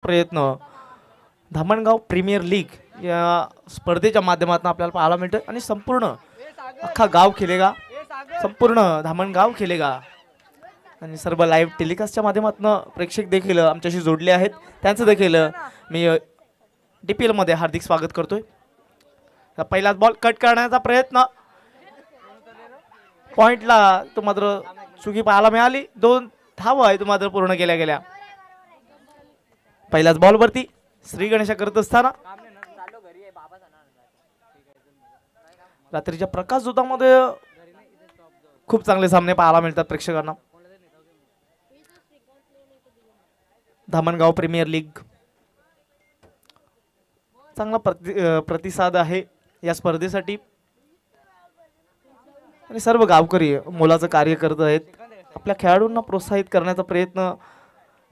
प्रयत्न Dhamangaon premier league या स्पर्धेच्या माध्यमातून आपल्याला पाहायला मिळतं आणि संपूर्ण अख्खा गाव खेळेगा, संपूर्ण धामणगाव खेळेगा आणि सर्व लाईव्ह टेलिकास्टच्या माध्यमातून प्रेक्षक देखील आमच्याशी जोडले आहेत. त्यांचं देखील मी DPL मध्ये हार्दिक स्वागत करतोय. पहिलाच बॉल कट करण्याचा प्रयत्न, पॉइंटला तो मात्र चुकी पाहायला मिळाली. 2 धावा आहे तो मात्र पूर्ण केल्या गेल्या. पहिल्याच बॉलवरती श्री गणेशा करत असताना रात्रीच्या प्रकाश झोतामध्ये खूप चांगले सामने पाहायला मिळतात प्रेक्षकांना. धामणगाव प्रीमियर लीग चांगला प्रतिसाद आहे या स्पर्धेसाठी आणि सर्व गावकरी मोलाचं कार्य करत आहेत. आपल्या खेळाडूंना प्रोत्साहित करण्याचा प्रयत्न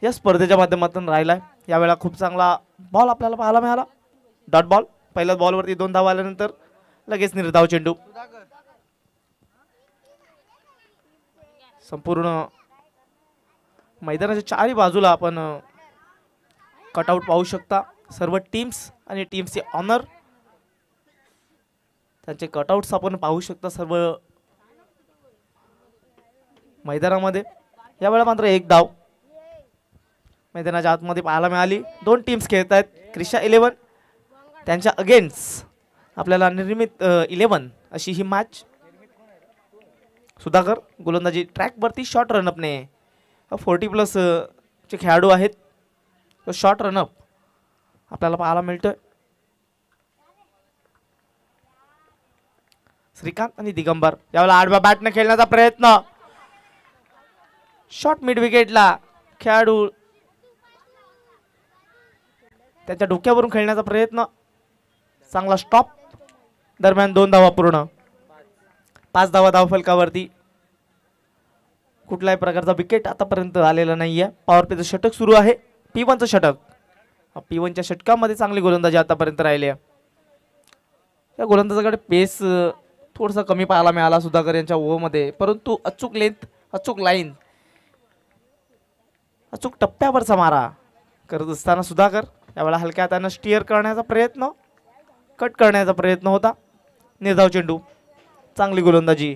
या स्पर्धेच्या माध्यमातून राहिलाय. यावेळेला खूप चांगला बॉल आपल्याला पाहायला मिळाला. Dot ball. पहिल्याच बॉलवरती 2 धावा आल्यानंतर लगेच निर्धाव चेंडू. संपूर्ण मैदानाच्या चारही बाजूला आपण कटआउट पाहू शकता. सर्व टीम्स आणि टीम्सचे ऑनर त्यांचे कटआउट्स आपण पाहू शकता सर्व मैदानामध्ये. यावेळेला मात्र 1 धाव मैदानाच्या आतमध्ये पाहायला मिळाली. 2 टीम्स खेळत आहेत. क्रिशा 11 त्यांच्या अगेन्स्ट आपल्याला निर्मित 11 अशी ही मॅच. सुधाकर गोलंदाजी ट्रॅकवरती शॉर्ट रनअपने 40+ चे खेळाडू आहेत. तो शॉर्ट रनअप आपल्याला पाहायला मिळतोय. श्रीकांत आणि दिगंबर यावेळेला आडव्या बॅटने खेळण्याचा प्रयत्न. शॉर्ट मिड विकेटला खेळाडू त्याच्या डोक्यावरून खेळण्याचा प्रयत्न. चांगला स्टॉप. दरम्यान 2 धावा पूर्ण. 5 धावा धावफलकावरती. कुठल्याही प्रकारचा विकेट आतापर्यंत आलेला नाहीये. पॉवर प्लेचं षटक सुरू आहे. P1चं षटक. P1च्या षटकामध्ये चांगली गोलंदाजी आतापर्यंत राहिली आहे. या गोलंदाजाकडे पेस थोडासा कमी पाहायला मिळाला सुधाकर यांच्या ओव्हरमध्ये, परंतु अचूक लेंथ, अचूक लाईन, अचूक टप्प्यावरचा मारा करत असताना सुधाकर यावेळेला हलक्या हाताने स्टीअर करण्याचा प्रयत्न, कट करण्याचा प्रयत्न होता. निर्धाव चेंडू. चांगली गोलंदाजी.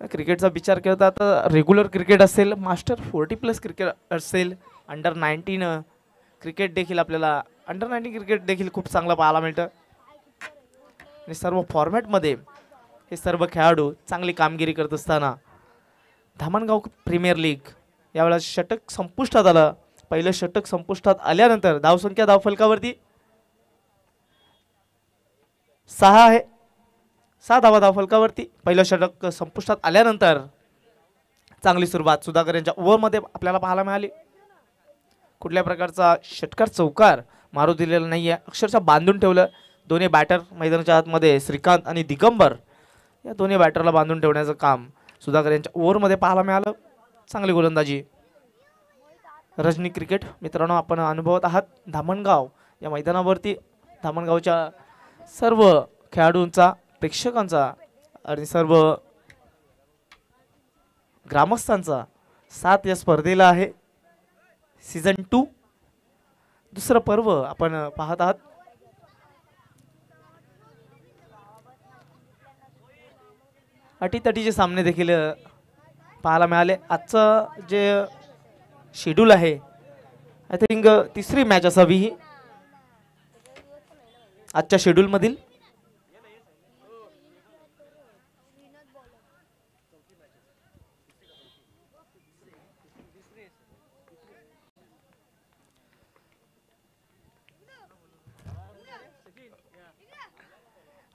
क्रिकेटचा विचार करता तर रेग्युलर क्रिकेट असेल, मास्टर 40+ क्रिकेट असेल, अंडर 19 क्रिकेट देखील आपल्याला अंडर 19 क्रिकेट देखील खूप चांगलं पाहायला मिळतं आणि सर्व फॉर्मॅटमध्ये हे सर्व खेळाडू चांगली कामगिरी करत असताना धामणगाव प्रीमियर लीग यावेळेला षटक संपुष्टात आलं. पहिलं षटक संपुष्टात आल्यानंतर धावसंख्या धावफलकावरती 6 आहे. 6 धावा धावफलकावरती. पहिलं षटक संपुष्टात आल्यानंतर चांगली सुरुवात सुधाकर यांच्या ओव्हरमध्ये आपल्याला पाहायला मिळाली. कुठल्या प्रकारचा षटकार चौकार मारू दिलेला नाहीये. अक्षरशः बांधून ठेवलं दोन्ही बॅटर मैदानाच्या आतमध्ये. श्रीकांत आणि दिगंबर या दोन्ही बॅटरला बांधून ठेवण्याचं काम सुधाकर यांच्या ओव्हरमध्ये पाहायला मिळालं. चांगली गोलंदाजी. रजनी क्रिकेट मित्रांनो आपण अनुभवत आहात धामणगाव या मैदानावरती. धामणगावच्या सर्व खेळाडूंचा, प्रेक्षकांचा आणि सर्व ग्रामस्थांचा साथ या स्पर्धेला आहे. सीझन 2 दुसरं पर्व आपण पाहत आहात. अटीतटीचे सामने देखील पाहायला मिळाले. आजचं जे शेड्यूल आहे आय थिंक 3री मॅच असावी ही आजच्या शेड्यूल मधील.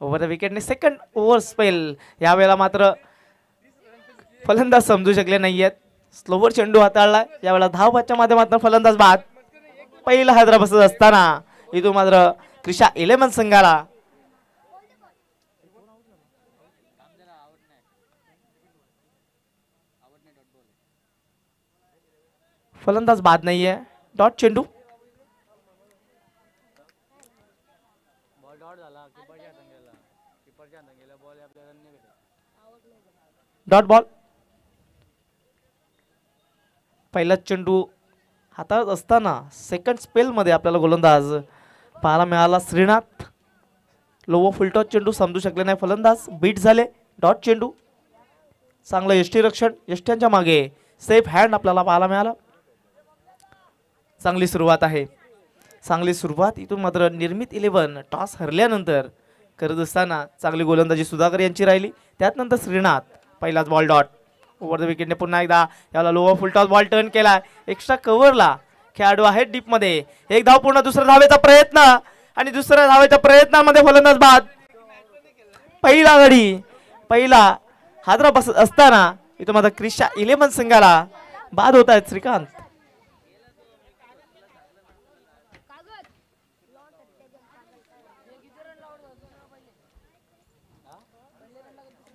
ओव्हर द विकेटने सेकंड ओव्हर स्पेल. यावेळेला मात्र फलंदाज समजू शकले नाहीयेत. स्लोवर चेंडू हाताळला. यावेळेला धावबादच्या माध्यमातून फलंदाज बाद. पहिला हादरा बसत असताना इथून मात्र क्रिशा 11 संघाला फलंदाज बाद नाहीये. डॉट चेंडू. Dot ball. पहिला चेंडू हाताळत असताना सेकंड स्पेलमध्ये आपल्याला गोलंदाज पाहायला मिळाला श्रीनाथ. लो फुलटॉस चेंडू समजू शकले नाही फलंदाज, बीट झाले. डॉट चेंडू, चांगलं यष्टीरक्षण, यष्ट्यांच्या मागे सेफ हँड आपल्याला पाहायला मिळाला. चांगली सुरुवात आहे, चांगली सुरुवात. इथून मात्र निर्मित 11 टॉस हरल्यानंतर करत असताना चांगली गोलंदाजी सुधाकर यांची राहिली. त्यानंतर श्रीनाथ पहिलाच बॉल डॉट. ओव्हर द विकेटने पुन्हा एकदा याला लोअर फुलटॉस बॉल टर्न केला. एक्स्ट्रा कव्हरला खेळाडू आहे डीपमध्ये. एक धाव पूर्ण, दुसरा धावेचा प्रयत्न आणि दुसऱ्या धावेच्या प्रयत्नामध्ये फलंदाज बाद. पहिला गडी, पहिला हादरा बसत असताना इथं मात्र क्रिशा 11 संघाला बाद होत आहेत श्रीकांत.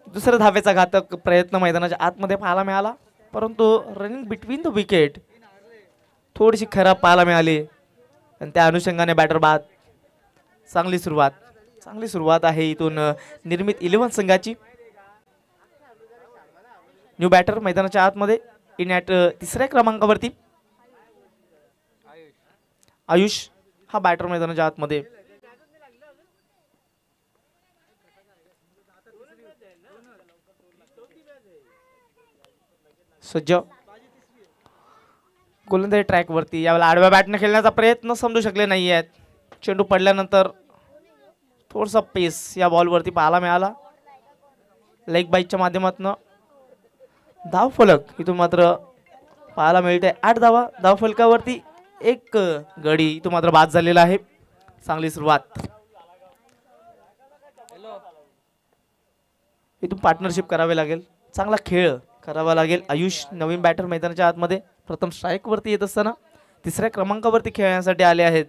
दुसऱ्या धावेचा घातक प्रयत्न मैदानाच्या आतमध्ये पाहायला मिळाला, परंतु रनिंग बिटवीन द विकेट थोडीशी खराब पाहायला मिळाली आणि त्या अनुषंगाने बॅटर बाद. चांगली सुरुवात, चांगली सुरुवात आहे इथून निर्मित 11 संघाची. न्यू बॅटर मैदानाच्या आतमध्ये इन ॲट तिसऱ्या क्रमांकावरती आयुष हा बॅटर मैदानाच्या आतमध्ये. सज्ज गोलंदाजी ट्रॅक वरती. यावेळेला आडव्या बॅटने खेळण्याचा प्रयत्न समजू शकले नाही आहेत. चेंडू पडल्यानंतर थोडासा पेस या बॉलवरती पाहायला मिळाला. लेग बाईकच्या माध्यमातून धाव फलक इथून मात्र पाहायला मिळते. 8 धावा धाव फलकावरती, एक गडी इथून मात्र बाद झालेला आहे. चांगली सुरुवात. इथून पार्टनरशिप करावी लागेल, चांगला खेळ करावा लागेल. आयुष नवीन बॅटर मैदानाच्या आतमध्ये प्रथम स्ट्राईक वरती येत असताना तिसऱ्या क्रमांकावरती खेळण्यासाठी आले आहेत.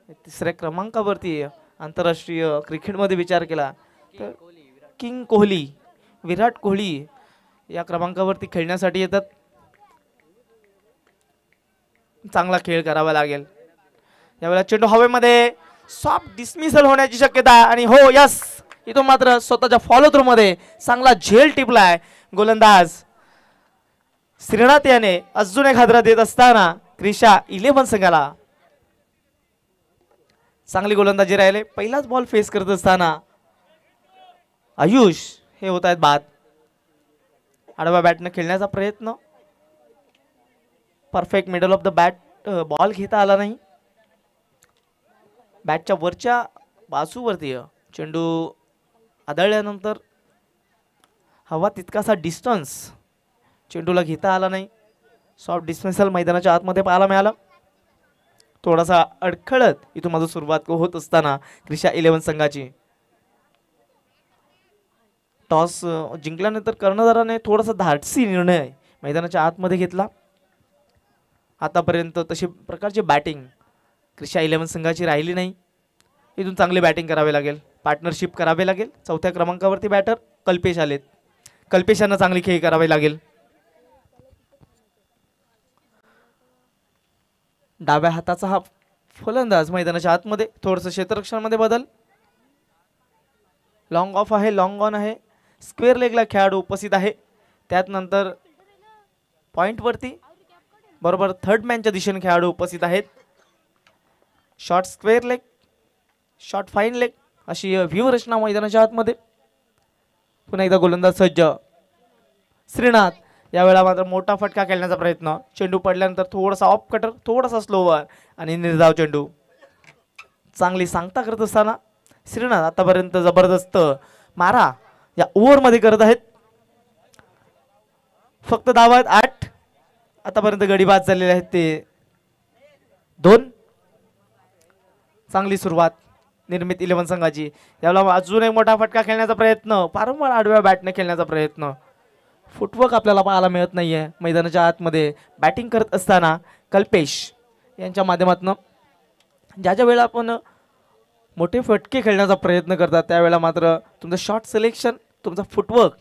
तिसऱ्या क्रमांकावरती आंतरराष्ट्रीय क्रिकेटमध्ये विचार केला तर किंग कोहली, विराट कोहली या क्रमांकावरती खेळण्यासाठी येतात. चांगला खेळ करावा लागेल. यावेळेला चेंडू हवेमध्ये, सॉफ्ट डिसमिसल होण्याची शक्यता आणि हो यस, इथून मात्र स्वतःच्या फॉलो थ्रू मध्ये चांगला झेल टिपलाय गोलंदाज श्रीनाथ याने. अजून एक हादरा देत असताना क्रिशा 11 संघाला चांगली गोलंदाजी राहिले. पहिलाच बॉल फेस करत असताना आयुष हे होत आहेत बाद. आडव्या बॅटने खेळण्याचा प्रयत्न, perfect middle of the bat ball घेता आला नाही. बॅटच्या वरच्या बाजूवरती चेंडू आदळल्यानंतर हवा तितकासा डिस्टन्स चेंडूला घेता आला नाही. सॉफ्ट डिस्मिसल मैदानाच्या आतमध्ये पाहायला मिळाला. थोडासा अडखळत इथून माझी सुरुवात होत असताना क्रिशा 11 संघाची. टॉस जिंकल्यानंतर कर्णधाराने थोडासा धाडसी निर्णय मैदानाच्या आतमध्ये घेतला. आतापर्यंत तशी प्रकारची बॅटिंग क्रिशा 11 संघाची राहिली नाही. इथून चांगली बॅटिंग करावी लागेल, पार्टनरशिप करावी लागेल. चौथ्या क्रमांकावरती बॅटर कल्पेश आलेत. कल्पेशांना चांगली खेळी करावी लागेल. डाव्या हाताचा हा फलंदाज मैदानाच्या आतमध्ये. थोडंसं क्षेत्ररक्षणामध्ये बदल. लॉंग ऑफ आहे, लॉंग ऑन आहे. स्क्वेअर लेगला खेळाडू उपस्थित आहे. त्यात नंतर पॉइंटवरती बरोबर थर्ड मॅनच्या दिशेने खेळाडू उपस्थित आहेत. Short square leg, short fine leg अशी व्यूहरचना मैदानाच्या आतमध्ये. पुन्हा एकदा गोलंदाज सज्ज श्रीनाथ. यावेळेला मात्र मोठा फटका खेळण्याचा प्रयत्न. चेंडू पडल्यानंतर थोडासा ऑफ कटर, थोडासा स्लोवर आणि निर्धाव चेंडू. चांगली सांगता करत असताना श्रीनाथ आतापर्यंत जबरदस्त मारा या ओव्हरमध्ये करत आहेत. फक्त धावा आहेत 8. आतापर्यंत गडी बाद झालेले आहेत ते 2. चांगली सुरुवात निर्मित 11 संघाची. यावेळेला अजून एक मोठा फटका खेळण्याचा प्रयत्न, वारंवार आडव्या बॅटने खेळण्याचा प्रयत्न. फुटवर्क आपल्याला पाहायला मिळत नाहीये मैदानाच्या आतमध्ये. बॅटिंग करत असताना कल्पेश यांच्या माध्यमातून ज्या ज्या वेळेला आपण मोठे फटके खेळण्याचा प्रयत्न करतात त्यावेळेला मात्र तुमचं शॉट सिलेक्शन, तुमचा फुटवर्क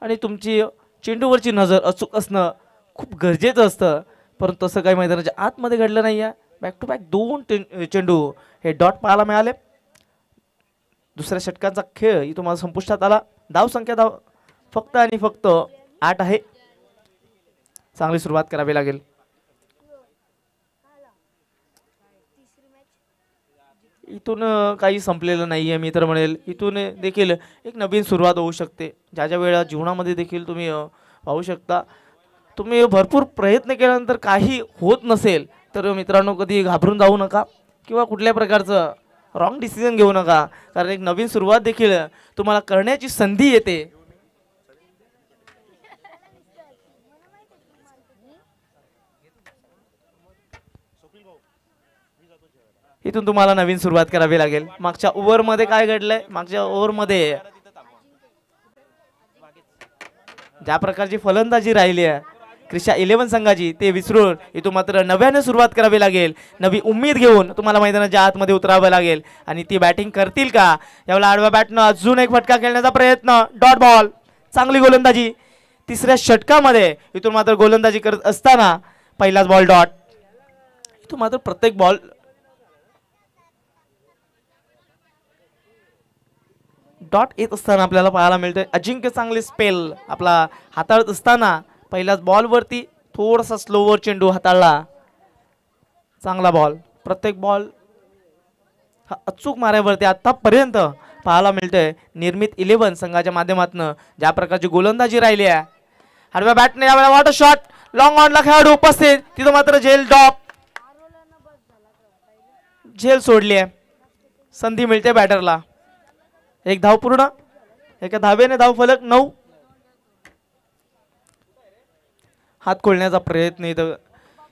आणि तुमची चेंडूवरची नजर अचूक असणं खूप गरजेचं असतं. परंतु तसं काही मैदानाच्या आतमध्ये घडलं नाही आहे. बॅक टू बॅक 2 चेंडू हे डॉट पाहायला मिळाले. दुसऱ्या षटकांचा खेळ इथून माझा संपुष्टात आला. धाव संख्या फक्त आणि फक्त 8 आहे. चांगली सुरुवात करावी लागेल. इथून काही संपलेलं नाही आहे. मी तर म्हणेल इथून देखील एक नवीन सुरुवात होऊ शकते. ज्या ज्या वेळा जीवनामध्ये देखील तुम्ही पाहू शकता, तुम्ही भरपूर प्रयत्न केल्यानंतर काही होत नसेल तर मित्रांनो कधी घाबरून जाऊ नका किंवा कुठल्या प्रकारचं रॉंग डिसिजन घेऊ नका, कारण एक नवीन सुरुवात देखील तुम्हाला करण्याची संधी येते. इथून तुम्हाला नवीन सुरुवात करावी लागेल. मागच्या ओव्हरमध्ये काय घडलंय, मागच्या ओव्हरमध्ये ज्या प्रकारची फलंदाजी राहिली आहे क्रिशा 11 संघाची ते विसरून इथून मात्र नव्याने सुरुवात करावी लागेल. नवी उमेद घेऊन तुम्हाला मैदानाच्या आतमध्ये उतरावं लागेल आणि ती बॅटिंग करतील का. यावेळेला आडव्या बॅटनं अजून एक फटका खेळण्याचा प्रयत्न, डॉट बॉल. चांगली गोलंदाजी तिसऱ्या षटकामध्ये. इथून मात्र गोलंदाजी करत असताना पहिलाच बॉल डॉट. इथून मात्र प्रत्येक बॉल डॉट येत असताना आपल्याला पाहायला मिळतंय. अजिंक्य चांगले स्पेल आपला हाताळत असताना पहिल्याच बॉलवरती थोडासा स्लोवर चेंडू हाताळला. चांगला बॉल. प्रत्येक बॉल हा अचूक माऱ्यावरती आतापर्यंत पाहायला मिळतंय. निर्मित 11 संघाच्या माध्यमातून ज्या प्रकारची गोलंदाजी राहिली आहे. आडव्या बॅटने यावेळेला वॉटर शॉट, लॉंग ऑनला खेळाडू उपस्थित. तिथं मात्र झेल ड्रॉप, झेल सोडली आहे. संधी मिळते बॅटरला. एक धाव पूर्ण. एका धावेने धाव फलक 9. हात खोलण्याचा प्रयत्न इथं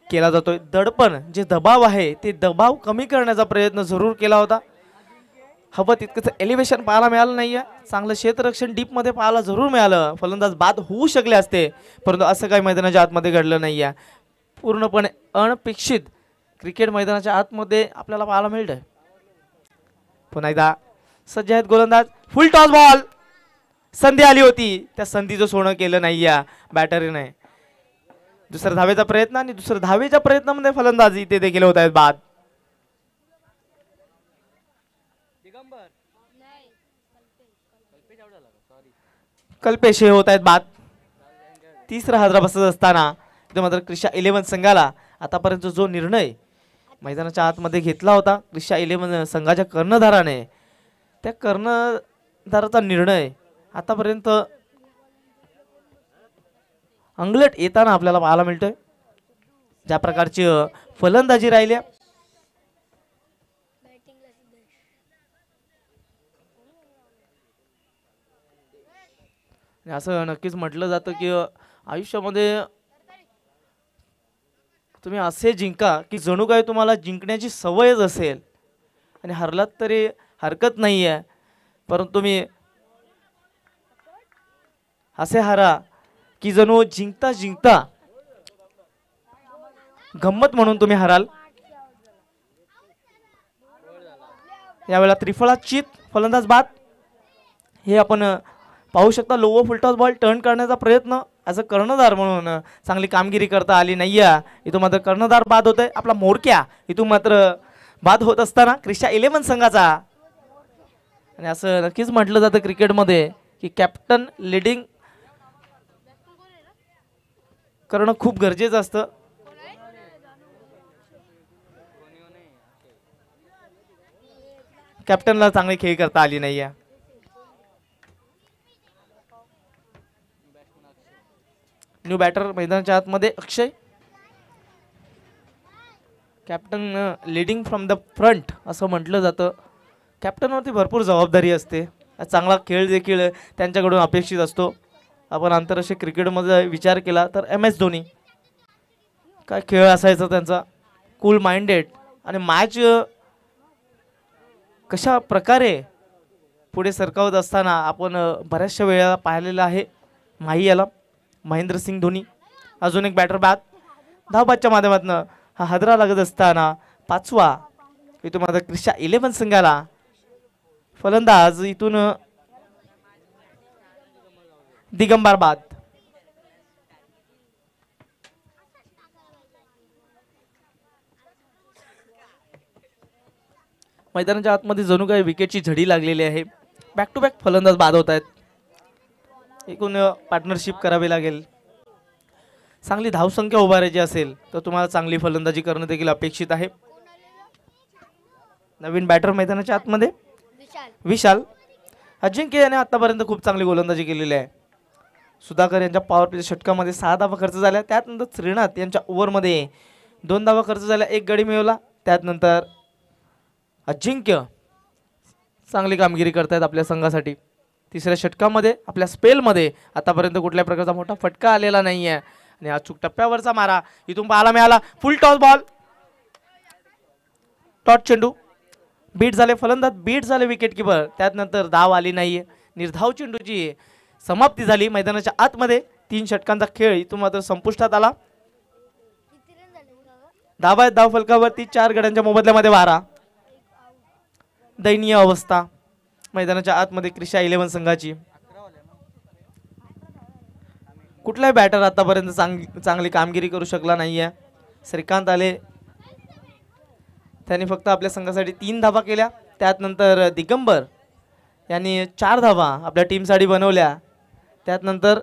केला जातोय. दडपण जे दबाव आहे ते दबाव कमी करण्याचा प्रयत्न जरूर केला होता. हवं तितकंच एलिव्हेशन पाहायला मिळालं नाहीये. चांगलं क्षेत्ररक्षण डीप मध्ये पाहायला जरूर मिळालं. फलंदाज बाद होऊ शकले असते, परंतु असं काही मैदानाच्या आतमध्ये घडलं नाहीये. पूर्णपणे अनपेक्षित क्रिकेट मैदानाच्या आतमध्ये आपल्याला पाहायला मिळतंय. पुन्हा एकदा सज्ज आहेत गोलंदाज. फुल टॉस बॉल. संधी आली होती, त्या संधीचं सोनं केलं नाही या बॅटरीने. दुसऱ्या धावेचा प्रयत्न आणि दुसऱ्या धावेच्या प्रयत्नामध्ये फलंदाजी इथे देखील होत आहेत बाद. कल्पेश हे होत आहेत बाद. तिसरा हादरा बसत असताना इथे मात्र क्रिशा 11 संघाला आतापर्यंत जो निर्णय मैदानाच्या आतमध्ये घेतला होता क्रिशा 11 संघाच्या कर्णधाराने, त्या कर्णधाराचा निर्णय आतापर्यंत अंगलट येताना आपल्याला पाहायला मिळतोय. ज्या प्रकारची फलंदाजी राहिली असं नक्कीच म्हटलं जातं की आयुष्यामध्ये तुम्ही असे जिंका की जणू काय तुम्हाला जिंकण्याची सवयच असेल आणि हरलात तरी हरकत नाही आहे, परंतु तुम्ही असे हारा की जणू जिंकता जिंकता गंमत म्हणून तुम्ही हराल. यावेळेला त्रिफळा चित, फलंदाज बाद. हे आपण पाहू शकता. लोवर फुलटॉस बॉल टर्न करण्याचा प्रयत्न ॲज अ कर्णधार म्हणून चांगली कामगिरी करता आली नाहीये. इथून मात्र कर्णधार बाद होतोय. आपला मोरक्या इथून मात्र बाद होत असताना क्रिशा 11 संघाचा. आणि असं नक्कीच म्हटलं जातं क्रिकेटमध्ये की कॅप्टन लिडिंग करणं खूप गरजेचं असतं. कॅप्टनला चांगली खेळी करता आली नाहीये. न्यू बॅटर मैदानाच्या आतमध्ये Akshay. Captain leading from the front असं म्हटलं जातं. कॅप्टनवरती भरपूर जबाबदारी असते. चांगला खेळ देखील त्यांच्याकडून अपेक्षित असतो. आपण आंतरराष्ट्रीय क्रिकेटमध्ये विचार केला तर MS धोनी, काय खेळ असायचा त्यांचा. कूल माइंडेड आणि मॅच कशा प्रकारे पुढे सरकावत असताना आपण बऱ्याचशा वेळा पाहिलेलं आहे. माही याला महेंद्रसिंग धोनी. अजून एक बॅटर बाद. धावबादच्या माध्यमातून हा हादरा लागत असताना 5वा इथून मात्र क्रिशा 11 संघाला. फलंदाज इथून दिगंबर बाद. मैदानाच्या आतमध्ये जणू काही विकेटची झडी लागलेली आहे. बॅक टू बॅक फलंदाज बाद होत आहेत. एकूण पार्टनरशिप करावी लागेल. चांगली धावसंख्या उभारायची असेल तर तुम्हाला चांगली फलंदाजी करणं देखील अपेक्षित आहे. नवीन बॅटर मैदानाच्या आतमध्ये विशाल. अजिंक्य याने आतापर्यंत खूप चांगली गोलंदाजी केलेली आहे. सुधाकर यांच्या पॉवर प्ले षटकामध्ये 6 धावा खर्च झाल्या. त्यानंतर श्रीनाथ यांच्या ओव्हरमध्ये 2 धावा खर्च झाल्या, 1 गडी मिळवला. त्यानंतर अजिंक्य चांगली कामगिरी करतायत आपल्या संघासाठी. तिसऱ्या षटकामध्ये आपल्या स्पेलमध्ये आतापर्यंत कुठल्या प्रकारचा मोठा फटका आलेला नाही आहे आणि अचूक टप्प्यावरचा मारा इथून पाहायला मिळाला. फुल टॉस बॉल, टॉट चेंडू, बीट झाले फलंदाज, बीट झाले विकेट किपर. त्यानंतर धाव आली नाहीये. निर्धाव चेंडूची समाप्ती झाली मैदानाच्या आतमध्ये. 3 षटकांचा खेळ इथून मात्र संपुष्टात आला. धावा धाव फलकावरती 4 गड्यांच्या मोबदल्यामध्ये 12. दयनीय अवस्था मैदानाच्या आतमध्ये क्रिशा 11 संघाची. कुठलाही बॅटर आतापर्यंत चांगली कामगिरी करू शकला नाहीये. श्रीकांत आले, त्यांनी फक्त आपल्या संघासाठी 3 धावा केल्या. त्यानंतर दिगंबर यांनी 4 धावा आपल्या टीमसाठी बनवल्या. त्यानंतर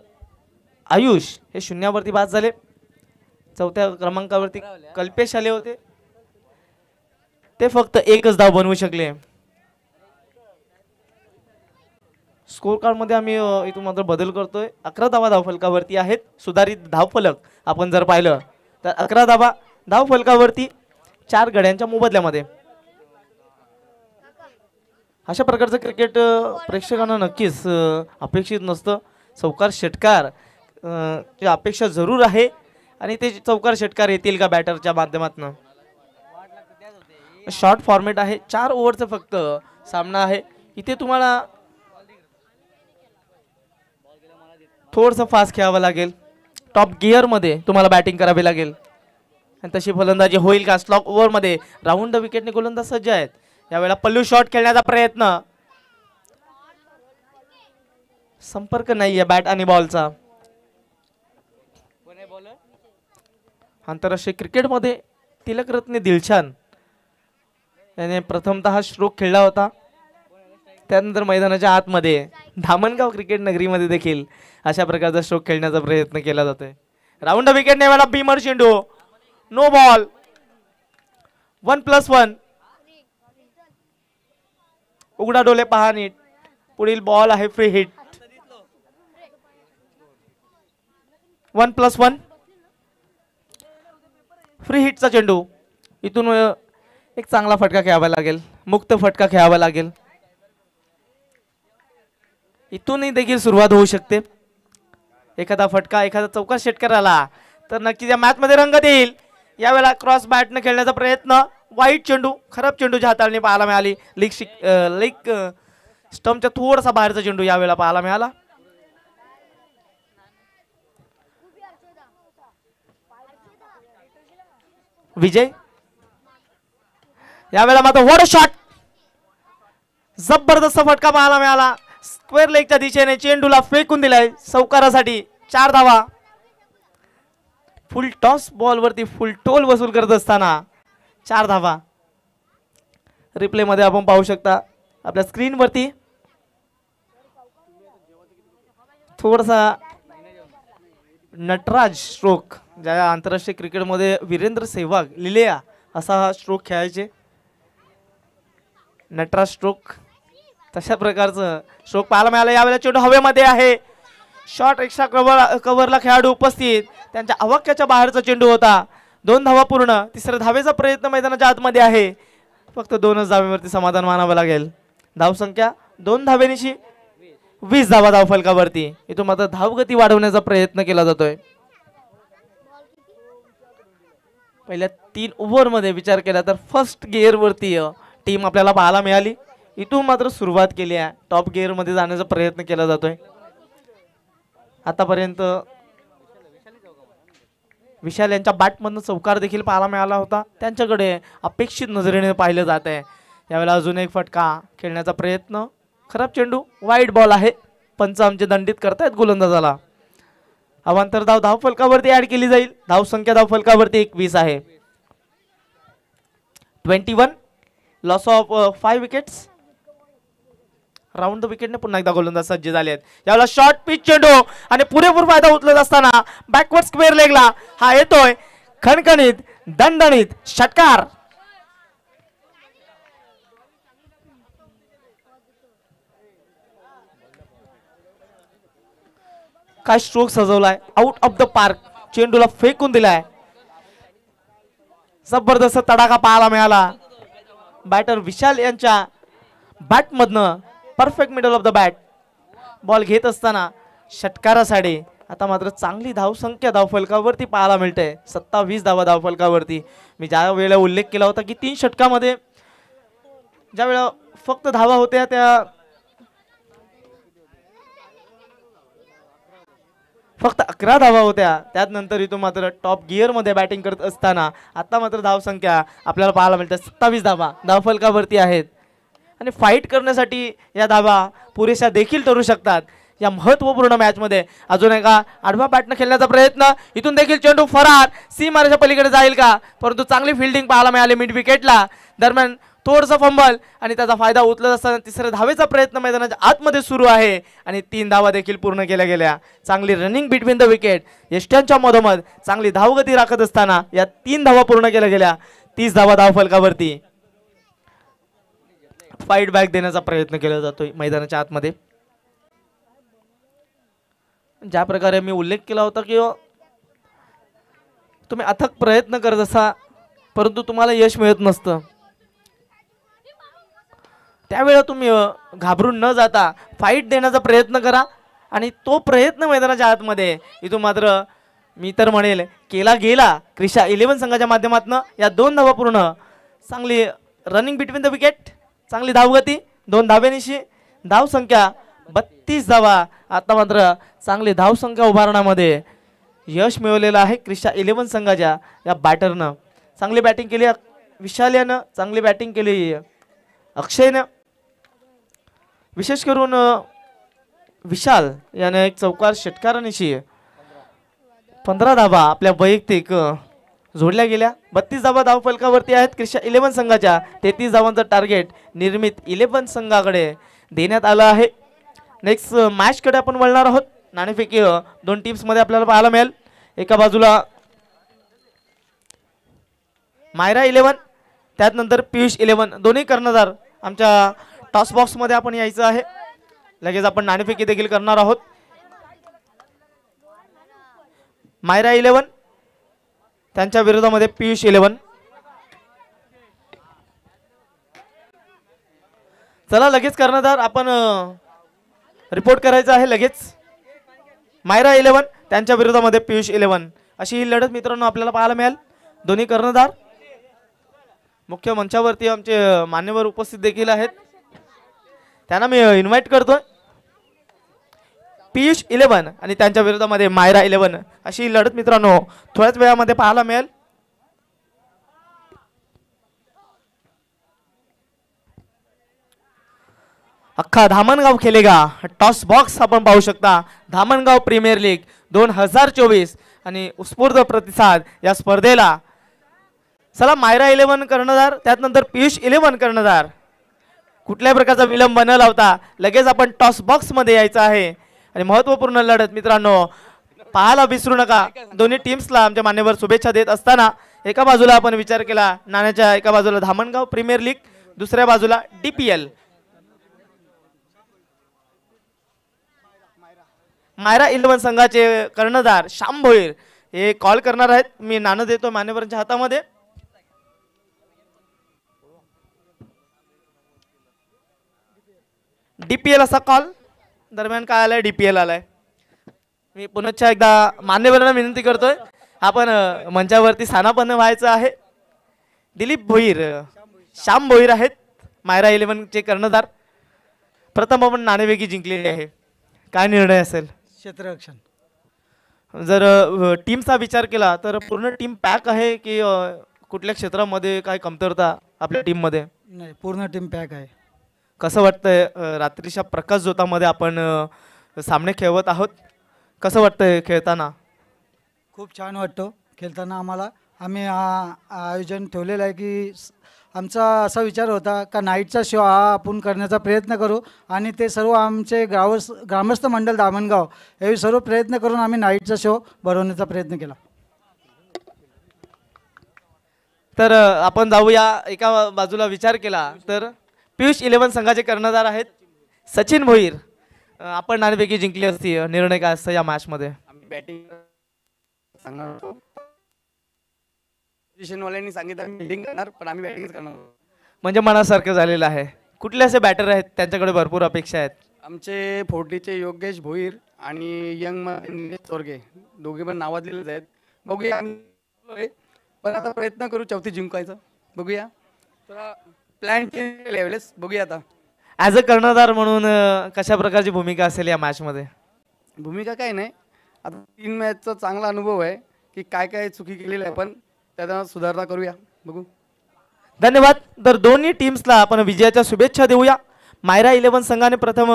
आयुष हे शून्यावरती बाद झाले. 4थ्या क्रमांकावरती कल्पेश आले होते, ते फक्त 1च धाव बनवू शकले. स्कोर कार्ड मध्ये आम्ही इथून मात्र बदल करतोय. 11 धावा धावफलकावरती आहेत. सुधारित धावफलक आपण जर पाहिलं तर 11 धावा धावफलकावरती 4 गड्यांच्या मोबदल्यामध्ये. अशा प्रकारचं क्रिकेट प्रेक्षकांना नक्कीच अपेक्षित नसतं. चौकार षटकार ची अपेक्षा जरूर आहे आणि ते चौकार षटकार येतील का बॅटरच्या माध्यमातून. शॉर्ट फॉर्मेट आहे, 4 ओव्हरचा फक्त सामना आहे. इथे तुम्हाला थोडंसं फास्ट खेळावं लागेल. टॉप गिअरमध्ये तुम्हाला बॅटिंग करावी लागेल आणि तशी फलंदाजी होईल का. स्लॉप ओव्हरमध्ये राऊंड द विकेटने गोलंदाज सज्ज आहेत. यावेळेला पल्लू शॉट खेळण्याचा प्रयत्न, संपर्क नाहीये बॅट आणि बॉलचा. आंतरराष्ट्रीय क्रिकेटमध्ये तिलकरत्ने दिलशान याने प्रथमतः स्ट्रोक खेळला होता. त्यानंतर मैदानाच्या आतमध्ये धामणगाव क्रिकेट नगरीमध्ये देखील अशा प्रकारचा स्ट्रोक खेळण्याचा प्रयत्न केला जातोय. Round the wicket nebula Bhimar चेंडू, नो बॉल, 1+1. उघडा डोले पहा नीट. पुढील बॉल आहे फ्री हिट. 1+1 फ्री हिटचा चेंडू. इथून एक चांगला फटका खेळावा लागेल, मुक्त फटका खेळावा लागेल. इथूनही देखील सुरुवात होऊ शकते. एखादा फटका, एखादा चौकार षटकार आला तर नक्कीच या मॅच मध्ये रंगत येईल. यावेळेला क्रॉस बॅटने खेळण्याचा प्रयत्न, वाईट चेंडू, खराब चेंडूची हाताळणी पाहायला मिळाली. लेग स्टंपच्या थोडासा बाहेरचा चेंडू यावेळेला पाहायला मिळाला. विजय यावेळेला मात्र व्हाट अ शॉट, जबरदस्त फटका पाहायला मिळाला. स्क्वेअर लेगच्या दिशेने चेंडूला फेकून दिलाय चौकारासाठी. 4 धावा. फुल टॉस बॉल वरती फुल टोल वसूल करत असताना 4 धावा. रिप्ले मध्ये आपण पाहू शकता आपल्या स्क्रीन वरती. थोडासा नटराज स्ट्रोक, ज्या आंतरराष्ट्रीय क्रिकेटमध्ये वीरेंद्र सेहवाग, लिलेया असा हा स्ट्रोक खेळायचे. नटराज स्ट्रोक, तशा प्रकारचं स्ट्रोक पाहायला मिळालं. यावेळेला चेंडू हवेमध्ये आहे. शॉट एक्स्ट्रा कव्हरला खेळाडू उपस्थित, त्यांच्या अवाक्याच्या बाहेरचा चेंडू होता. 2 धावा पूर्ण. तिसऱ्या धावेचा प्रयत्न मैदानाच्या आतमध्ये आहे. फक्त 2च धावेवरती समाधान मानावं लागेल. धावसंख्या 2 धावेनिशी 20 धावा धावफलकावरती. इथून मात्र धावगती वाढवण्याचा प्रयत्न केला जातोय. पहिल्या 3 ओव्हरमध्ये विचार केला तर फर्स्ट गिअर वरती टीम आपल्याला पाहायला मिळाली. इथून मात्र सुरुवात केली आहे. टॉप गिअर मध्ये जाण्याचा प्रयत्न केला जातोय. आतापर्यंत विशाल यांच्या बॅटमधनं चौकार देखील पाहायला मिळाला होता. त्यांच्याकडे अपेक्षित नजरेने पाहिलं जात आहे. यावेळेला अजून एक फटका खेळण्याचा प्रयत्न, खराब चेंडू, वाईट बॉल आहे. पंच आमचे दंडित करतायत गोलंदाजाला. अवांतर धाव धावफलकावरती ऍड केली जाईल. धावसंख्या धावफलकावरती 21 आहे. 21, loss of 5 wickets. Round the विकेटने पुन्हा एकदा गोलंदाज सज्ज झाले आहेत. यावेळेला शॉर्ट पिच चेंडू आणि पुरेपूर फायदा उचलत असताना बॅकवर्ड स्क्वेअर लेगला हा येतोय. खणखणीत दणदणीत षटकार. काय स्ट्रोक सजवलाय, आउट ऑफ द पार्क, चेंडूला फेकून दिलाय. जबरदस्त तडाखा पाहायला मिळाला. बॅटर विशाल यांच्या बॅट मधनं perfect middle of the bat ball घेत असताना षटकारासाठी. आता मात्र चांगली धावसंख्या धावफलकावरती पाहायला मिळते. 27 धावा धावफलकावरती. मी ज्या वेळेला उल्लेख केला होता की 3 षटकामध्ये ज्या वेळेला फक्त धावा होत्या त्या फक्त 11 धावा होत्या. त्यानंतर इथून मात्र टॉप गिअर मध्ये बॅटिंग करत असताना आता मात्र धावसंख्या आपल्याला पाहायला मिळते. 27 धावा धावफलकावरती आहेत आणि फाईट करण्यासाठी या धावा पुरेशा देखील ठरू शकतात. या महत्त्वपूर्ण मॅच मध्ये अजून एका आडवा बॅटनं खेळण्याचा प्रयत्न. इथून देखील चेंडू फरार सीमारेषा पलीकडे जाईल का, परंतु चांगली फिल्डिंग पाहायला मिळाली मिड विकेटला. दरम्यान थोडंसं फंबल आणि त्याचा फायदा उचलत असताना तिसऱ्या धावेचा प्रयत्न मैदानाच्या आतमध्ये सुरू आहे आणि 3 धावा देखील पूर्ण केल्या गेल्या. चांगली रनिंग बिटवीन द विकेट, यष्ट्यांच्या मधोमध चांगली धावगती राखत असताना या 3 धावा पूर्ण केल्या गेल्या. 30 धावा धावफलकावरती. फाईट बॅक देण्याचा प्रयत्न केला जातोय मैदानाच्या आतमध्ये. ज्या प्रकारे मी उल्लेख केला होता की तुम्ही अथक प्रयत्न करत असा परंतु तुम्हाला यश मिळत नसतं, त्यावेळेला तुम्ही घाबरून न जाता फाईट देण्याचा प्रयत्न करा आणि तो प्रयत्न मैदानाच्या आतमध्ये इथून मात्र मी तर म्हणेल केला गेला. क्रिशा 11 संघाच्या माध्यमातून या 2 धावा पूर्ण. चांगली रनिंग बिटवीन द विकेट, चांगली धावगती, 2 धाब्यानिशी धावसंख्या 32 धावा. आता मात्र चांगली धावसंख्या उभारण्यामध्ये यश मिळवलेलं आहे क्रिशा 11 संघाच्या या बॅटरनं. चांगली बॅटिंग केली विशाल यानं, चांगली बॅटिंग केली अक्षयनं. विशेष करून विशाल याने एक चौकार षटकारानिशी 15 धावा आपल्या वैयक्तिक जोडल्या गेल्या. 32 धावा धावफलकावरती आहेत क्रिशा 11 संघाच्या. 33 धावांचं टार्गेट निर्मित 11 संघाकडे देण्यात आलं आहे. नेक्स्ट मॅचकडे आपण वळणार आहोत. नाणेफेकी 2 टीम्स मध्ये आपल्याला पाहायला मिळेल. एका बाजूला मायरा 11, त्यानंतर पियुष 11, दोन्ही कर्णधार आमच्या टॉस बॉक्स मध्ये आपण यायचं आहे. लगेच आपण नाणेफेकी देखील करणार आहोत. मायरा 11 त्यांच्या विरोधामध्ये पियुष 11. चला लगेच कर्णधार आपण रिपोर्ट करायचं आहे लगेच. मायरा 11 त्यांच्या विरोधामध्ये पियुष 11 अशी ही लढत मित्रांनो आपल्याला पाहायला मिळेल. दोन्ही कर्णधार मुख्य मंचावरती आमचे मान्यवर उपस्थित देखील आहेत, त्यांना मी इन्व्हाइट करतोय. पियुष 11 आणि त्यांच्या विरोधामध्ये मायरा 11 अशी ही लढत मित्रांनो थोड्याच वेळामध्ये पाहायला मिळेल. अख्खा धामणगाव खेळेगा टॉस बॉक्स आपण पाहू शकता. धामणगाव प्रीमियर लीग 2024 आणि उत्स्फूर्त प्रतिसाद या स्पर्धेला. चला मायरा 11 कर्णधार, त्यानंतर पियुष 11 कर्णधार. कुठल्याही प्रकारचा विलंब न लावता लगेच आपण टॉस बॉक्स मध्ये यायचं आहे आणि महत्त्वपूर्ण लढत मित्रांनो पाहायला विसरू नका. दोन्ही टीम्सला आमच्या मान्यवर शुभेच्छा देत असताना एका बाजूला आपण विचार केला नाण्याच्या, एका बाजूला धामणगाव प्रीमियर लीग, दुसऱ्या बाजूला DPL. मायरा 11 संघाचे कर्णधार श्याम भोईर हे कॉल करणार आहेत. मी नाणं देतो मान्यवरांच्या हातामध्ये. DPL असा कॉल दरम्यान काय आलाय, DPL आलाय. मी पुन्हा एकदा मान्यवरांना विनंती करतोय आपण मंचावरती स्थानापन्न व्हायचं आहे. दिलीप भोईर, श्याम भोईर आहेत मायरा 11 चे कर्णधार. प्रथम आपण नाणेफेकी जिंकलेली आहे, काय निर्णय असेल? क्षेत्ररक्षण. जर टीमचा विचार केला तर पूर्ण टीम पॅक आहे की कुठल्या क्षेत्रामध्ये काय कमतरता आपल्या टीम मध्ये? नाही, पूर्ण टीम पॅक आहे. कसं वाटतंय रात्रीच्या प्रकाश झोतामध्ये आपण सामने खेळवत आहोत, कसं वाटतंय खेळताना? खूप छान वाटतो खेळताना आम्हाला आम्ही हा आयोजन ठेवलेलं आहे की आमचा असा विचार होता का नाईटचा शो हा आपण करण्याचा प्रयत्न करू आणि ते सर्व आमचे ग्रामस्थ मंडळ दामणगाव हे सर्व प्रयत्न करून आम्ही नाईटचा शो भरवण्याचा प्रयत्न केला. तर आपण जाऊया एका बाजूला विचार केला तर पियुष 11 संघाचे कर्णधार आहेत सचिन भोईर. आपण नाणेफेकी जिंकली असती, निर्णय काय असतं या मॅच मध्ये? आम्ही बॅटिंग सांगणार होतो. पोझिशनवाल्यांनी सांगितलं आम्ही फिल्डिंग करणार, पण आम्ही बॅटिंगच करणार होतो. म्हणजे मनासारखं झालेलं आहे. कुठले असे बॅटर आहेत त्यांच्याकडे भरपूर अपेक्षा आहेत? आमचे 40चे योगेश भोईर आणि यंग निलेश चोरगे दोघे पण नावाजलेलेच आहेत. बघूया आम्ही, पण आता प्रयत्न करू चौथी जिंकायचं. बघूया, थोडा प्लॅन चेंज केला यावेळेस. बघूया आता ॲज अ कर्णधार म्हणून कशा प्रकारची भूमिका असेल या मॅच मध्ये? भूमिका काय नाही, आता 3 मॅचचा चांगला अनुभव आहे की काय काय चुकी केलेली आहे, पण त्याचा सुधारणा करूया. बघू. धन्यवाद. तर दोन्ही टीम्सला आपण विजयाच्या शुभेच्छा देऊया. मायरा 11 संघाने प्रथम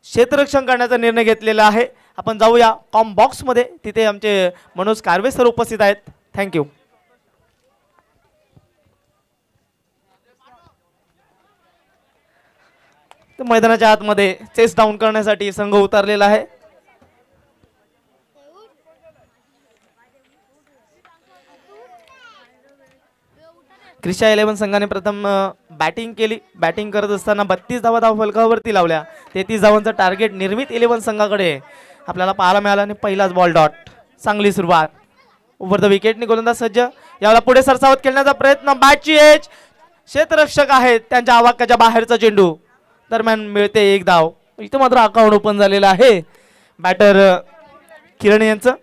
क्षेत्ररक्षण करण्याचा निर्णय घेतलेला आहे. आपण जाऊया कॉम बॉक्स मध्ये, तिथे आमचे मनोज कारवे सर उपस्थित आहेत. थँक्यू. तर मैदानाच्या आतमध्ये चेस डाऊन करण्यासाठी संघ उतरलेला आहे. क्रिशा 11 संघाने प्रथम बॅटिंग केली. बॅटिंग करत असताना 32 धावा फलकावरती लावल्या. 33 धावांचं टार्गेट निर्मित 11 संघाकडे आपल्याला पाहायला मिळालं आणि पहिलाच बॉल डॉट. चांगली सुरुवात. ओव्हर द विकेटने गोलंदाज सज्ज. यावेळेला पुढे सरसावत खेळण्याचा प्रयत्न. बॅटची एज. क्षेत्ररक्षक आहेत त्यांच्या आवाक्याच्या बाहेरचा चेंडू. दरम्यान मिळते 1 धाव. इथं मात्र अकाउंट ओपन झालेलं आहे बॅटर किरण यांचं.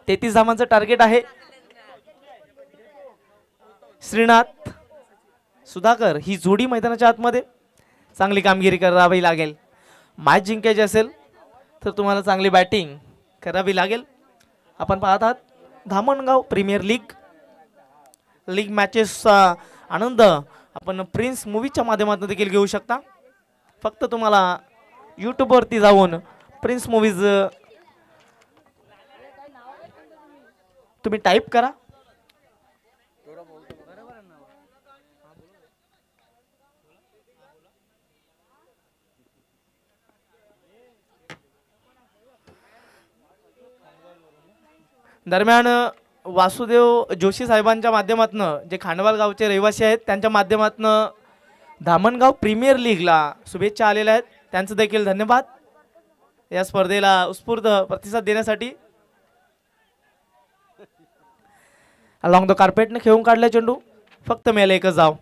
33 धावांचं टार्गेट आहे. श्रीनाथ सुधाकर ही जोडी मैदानाच्या आतमध्ये चांगली कामगिरी करावी लागेल. मॅच जिंकायची असेल तर तुम्हाला चांगली बॅटिंग करावी लागेल. आपण पाहत आहात धामणगाव प्रीमियर लीग मॅचेसचा आनंद आपण प्रिन्स मूवीच्या माध्यमातून देखील घेऊ शकता. फक्त तुम्हाला यूट्यूबवरती जाऊन प्रिन्स मूवीज तुम्ही टाईप करा. दरम्यान वासुदेव जोशी साहेबांच्या माध्यमातून, जे खांडवाल गावचे रहिवासी आहेत त्यांच्या माध्यमातून धामणगाव प्रीमियर लीगला शुभेच्छा आलेल्या आहेत. त्यांचं देखील धन्यवाद या स्पर्धेला उत्स्फूर्त प्रतिसाद देण्यासाठी. अलॉंग द कार्पेटने खेळून काढला चेंडू. फक्त मेले 1 धाव.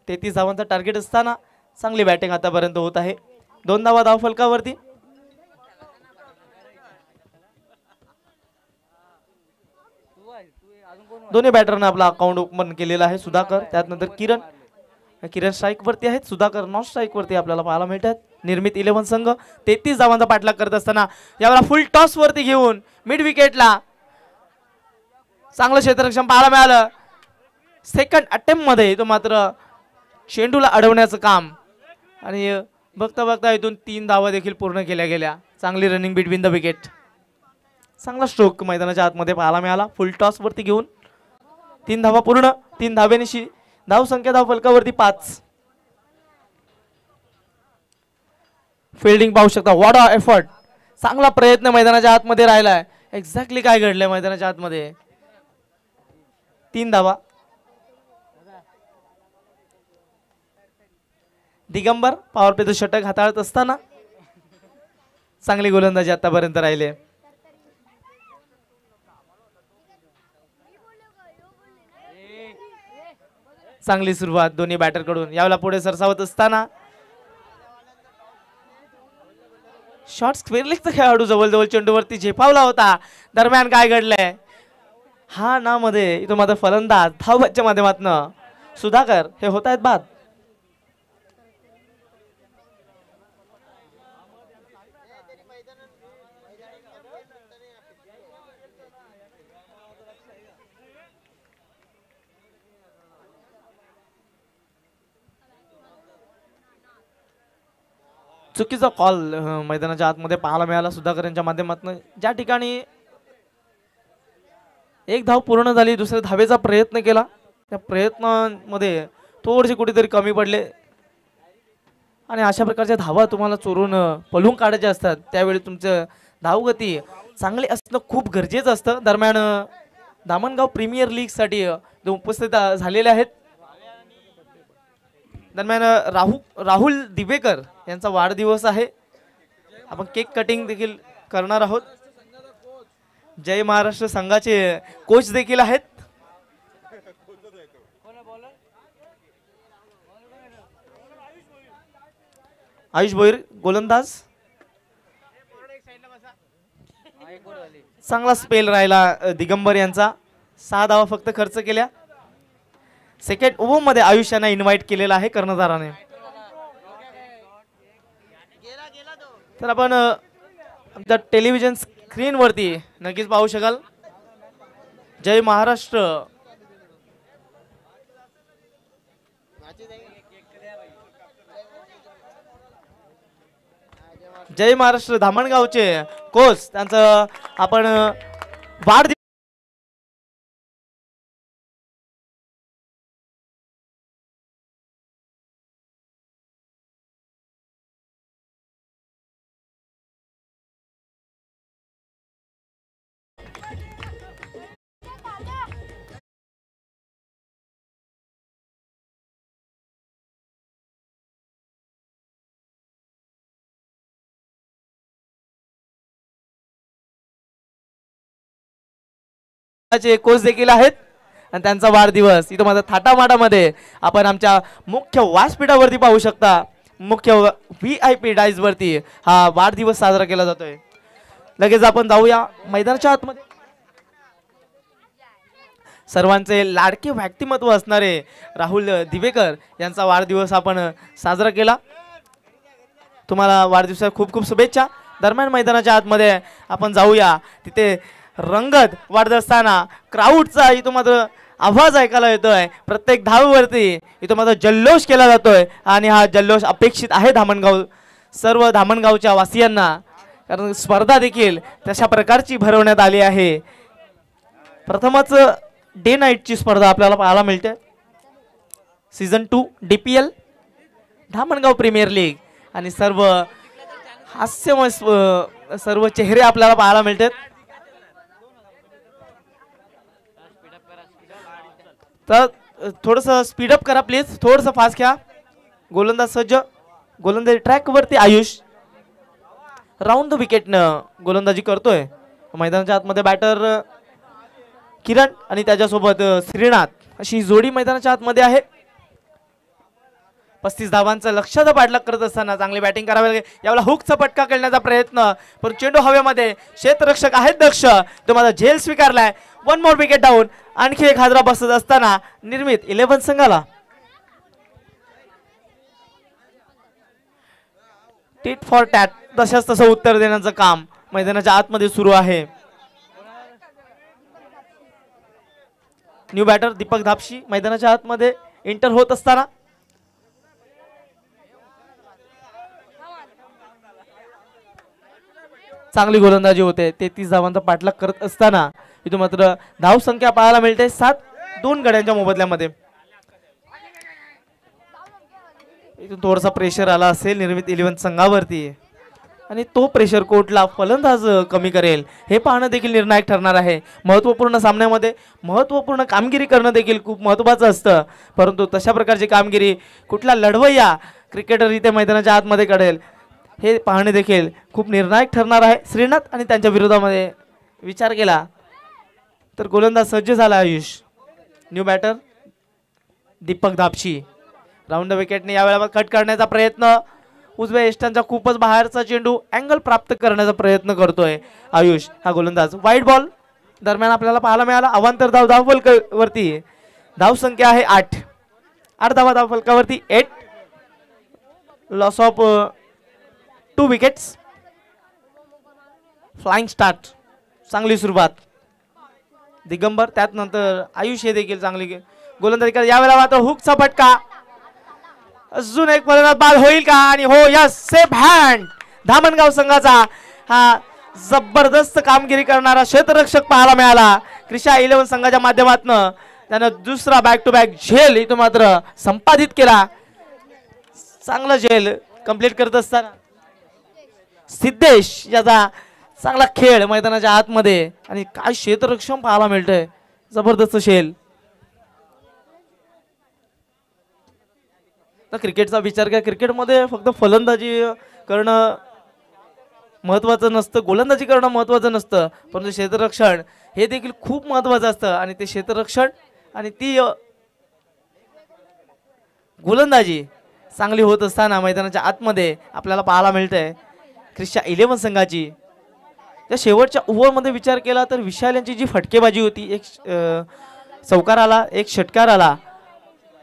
33 धावांचा टार्गेट असताना चांगली बॅटिंग आतापर्यंत होत आहे. 2 धावा धाव फलकावरती. दोन्ही बॅटरने आपला अकाउंट ओपन केलेला आहे. सुधाकर, त्यानंतर किरण स्ट्राईक वरती आहेत. सुधाकर नॉन स्ट्राईक वरती आपल्याला पाहायला मिळतात. निर्मित 11 संघ 33 धावांचा पाठलाग करत असताना यावेळेला फुल टॉस वरती घेऊन मिड विकेटला चांगलं क्षेत्ररक्षण पाहायला मिळालं. सेकंड अटेम्प्ट मध्ये तो मात्र चेंडूला अडवण्याचं काम, आणि बघता बघता इथून 3 धावा देखील पूर्ण केल्या गेल्या. चांगली रनिंग बिटवीन द विकेट. चांगला स्ट्रोक मैदानाच्या आतमध्ये पाहायला मिळाला. फुल टॉस वरती घेऊन 3 धावा पूर्ण. 3 धावेनिशी धाव संख्या धाव फलकावरती 5. फिल्डिंग पाहू शकता. What a effort. चांगला प्रयत्न मैदानाच्या आतमध्ये राहिलाय. एक्झॅक्टली काय घडलंय मैदानाच्या आतमध्ये? 3 धावा. दिगंबर पॉवर प्लेचं षटक हाताळत असताना चांगली गोलंदाजी आतापर्यंत राहिले. चांगली सुरुवात दोन्ही बॅटर कडून. यावेळेला पुढे सरसावत असताना शॉर्ट स्क्वेअर लेगचा खेळाडू जवळ चेंडूवरती झेपावला होता. दरम्यान काय घडलंय? हा ना मध्ये इथं मात्र फलंदाज धावच्या माध्यमातून सुधाकर हे होत आहेत बाद. चुकीचा कॉल मैदानाच्या आतमध्ये पाहायला मिळाला सुधाकर यांच्या माध्यमातून. ज्या ठिकाणी एक धाव पूर्ण झाली, दुसऱ्या धावेचा प्रयत्न केला, त्या प्रयत्नांमध्ये थोडेसे कुठेतरी कमी पडले आणि अशा प्रकारच्या धावा तुम्हाला चोरून पळून काढायच्या असतात, त्यावेळी तुमचं धावगती चांगली असणं खूप गरजेचं असतं. दरम्यान धामणगाव प्रीमियर लीगसाठी जो उपस्थित झालेले आहेत, दरम्यान राहुल दिवेकर यांचा वाढदिवस आहे. आपण केक कटिंग देखील करणार आहोत. जय महाराष्ट्र संघाचे कोच देखील आहेत. आयुष भोईर गोलंदाज, चांगला स्पेल राहिला दिगंबर यांचा. 6 धावा फक्त खर्च केल्या. सेकंड ओव्हर मध्ये आयुष यांना इन्व्हाइट केलेला आहे कर्णधाराने. तर आपण आमच्या टेलिव्हिजन स्क्रीनवरती नक्कीच पाहू शकाल जय महाराष्ट्र जय महाराष्ट्र धामणगावचे कोच त्यांचं आपण वाढदिवस चे कोच देखील आहेत आणि त्यांचा वाढदिवस इथं माझा थाटामाटामध्ये आपण आमच्या मुख्य व्यासपीठावरती पाहू शकता. मुख्य VIP डायस वरती हा वाढदिवस साजरा केला जातोय. लगेच आपण जाऊया मैदानाच्या आतमध्ये. सर्वांचे लाडके व्यक्तिमत्व असणारे राहुल दिवेकर यांचा वाढदिवस आपण साजरा केला. तुम्हाला वाढदिवसाच्या खूप खूप शुभेच्छा. दरम्यान मैदानाच्या आतमध्ये आपण जाऊया. तिथे रंगत वाढत असताना क्राऊडचा इथं मात्र आवाज ऐकायला येतोय. प्रत्येक धावेवरती इथं मात्र जल्लोष केला जातोय आणि हा जल्लोष अपेक्षित आहे सर्व धामणगावच्या वासियांना, कारण स्पर्धा देखील तशा प्रकारची भरवण्यात आली आहे. प्रथमच डे नाईटची स्पर्धा आपल्याला पाहायला मिळते. Season 2 DPL Dhamangaon premier league आणि सर्व हास्यमय सर्व चेहरे आपल्याला पाहायला मिळतात. तर थोडस स्पीडअप करा प्लीज, थोडस फास्ट घ्या. गोलंदाज सज्ज, गोलंदाजी ट्रॅक वरती आयुष राऊंड द विकेटनं गोलंदाजी करतोय. मैदानाच्या आतमध्ये बॅटर किरण आणि त्याच्यासोबत श्रीनाथ अशी जोडी मैदानाच्या आतमध्ये आहे. 35 धावांचं लक्ष्याचा पाठलाग करत असताना चांगली बॅटिंग करावी लागेल. यावेळेला हुकचा पटका करण्याचा प्रयत्न, पण चेंडू हवेमध्ये, क्षेत्ररक्षक आहेत दक्ष, तो माझा झेल स्वीकारलाय. 1 मोर विकेट डाऊन. आणखी एक हादरा बसत असताना निर्मित 11 संघाला टिट फॉर टॅट तशाच तसं उत्तर देण्याचं काम मैदानाच्या आतमध्ये सुरू आहे. न्यू बॅटर दीपक धापशी मैदानाच्या आतमध्ये एंटर होत असताना चांगली गोलंदाजी होते. 33 धावांचा पाठलाग करत असताना इथून मात्र धाव संख्या पाहायला मिळते 7, 2 गड्यांच्या मोबदल्यामध्ये. इथून थोडासा प्रेशर आला असेल निर्मित 11 संघावरती आणि तो प्रेशर कोटला फलंदाज कमी करेल हे पाहणं देखील निर्णायक ठरणार आहे. महत्त्वपूर्ण सामन्यामध्ये महत्त्वपूर्ण कामगिरी करणं देखील खूप महत्त्वाचं असतं, परंतु तशा प्रकारची कामगिरी कुठला लढवय्या क्रिकेटर इथे मैदानाच्या आतमध्ये करेल हे पाहणे देखील खूप निर्णायक ठरणार आहे. श्रीनाथ आणि त्यांच्या विरोधामध्ये विचार केला तर गोलंदाज सज्ज झाला Ayush. New batter Deepak Dhapshi round the विकेटने यावेळेला कट करण्याचा प्रयत्न. उजव्या यष्टांचा खूपच बाहेरचा चेंडू अँगल प्राप्त करण्याचा प्रयत्न करतोय आयुष हा गोलंदाज. वाईट बॉल दरम्यान आपल्याला पाहायला मिळाला. अवांतर धाव फलकावरती धाव संख्या आहे 8. 8 धाव फलकावरती 8. Loss of 2 wickets. Flying start, चांगली सुरुवात दिगंबर, त्यात नंतर आयुष हे देखील चांगली गोलंदाजी करत. यावेळेला मात्र हुकचा फटका. अजून एक फलंदाज बाद होईल का? आणि हो, यस, सेफ हँड धामणगाव संघाचा. हा जबरदस्त कामगिरी करणारा क्षेत्ररक्षक पाहायला मिळाला क्रिशा 11 संघाच्या माध्यमातून. त्यानं दुसरा बॅक टू बॅक झेल इथं मात्र संपादित केला. चांगला झेल कंप्लीट करत असताना सिद्धेश याचा चांगला खेळ मैदानाच्या आतमध्ये आणि काय क्षेत्ररक्षण पाहायला मिळतंय. जबरदस्त शेल. तर क्रिकेटचा विचार करा, क्रिकेटमध्ये फक्त फलंदाजी करणं महत्वाचं नसतं, गोलंदाजी करणं महत्वाचं नसतं, परंतु क्षेत्ररक्षण हे देखील खूप महत्वाचं असतं. आणि ते क्षेत्ररक्षण आणि ती गोलंदाजी चांगली होत असताना मैदानाच्या आतमध्ये आपल्याला पाहायला मिळतंय क्रिशा 11 संघाची. त्या शेवटच्या ओव्हरमध्ये विचार केला तर विशाल यांची जी फटकेबाजी होती, एक चौकार आला, एक षटकार आला.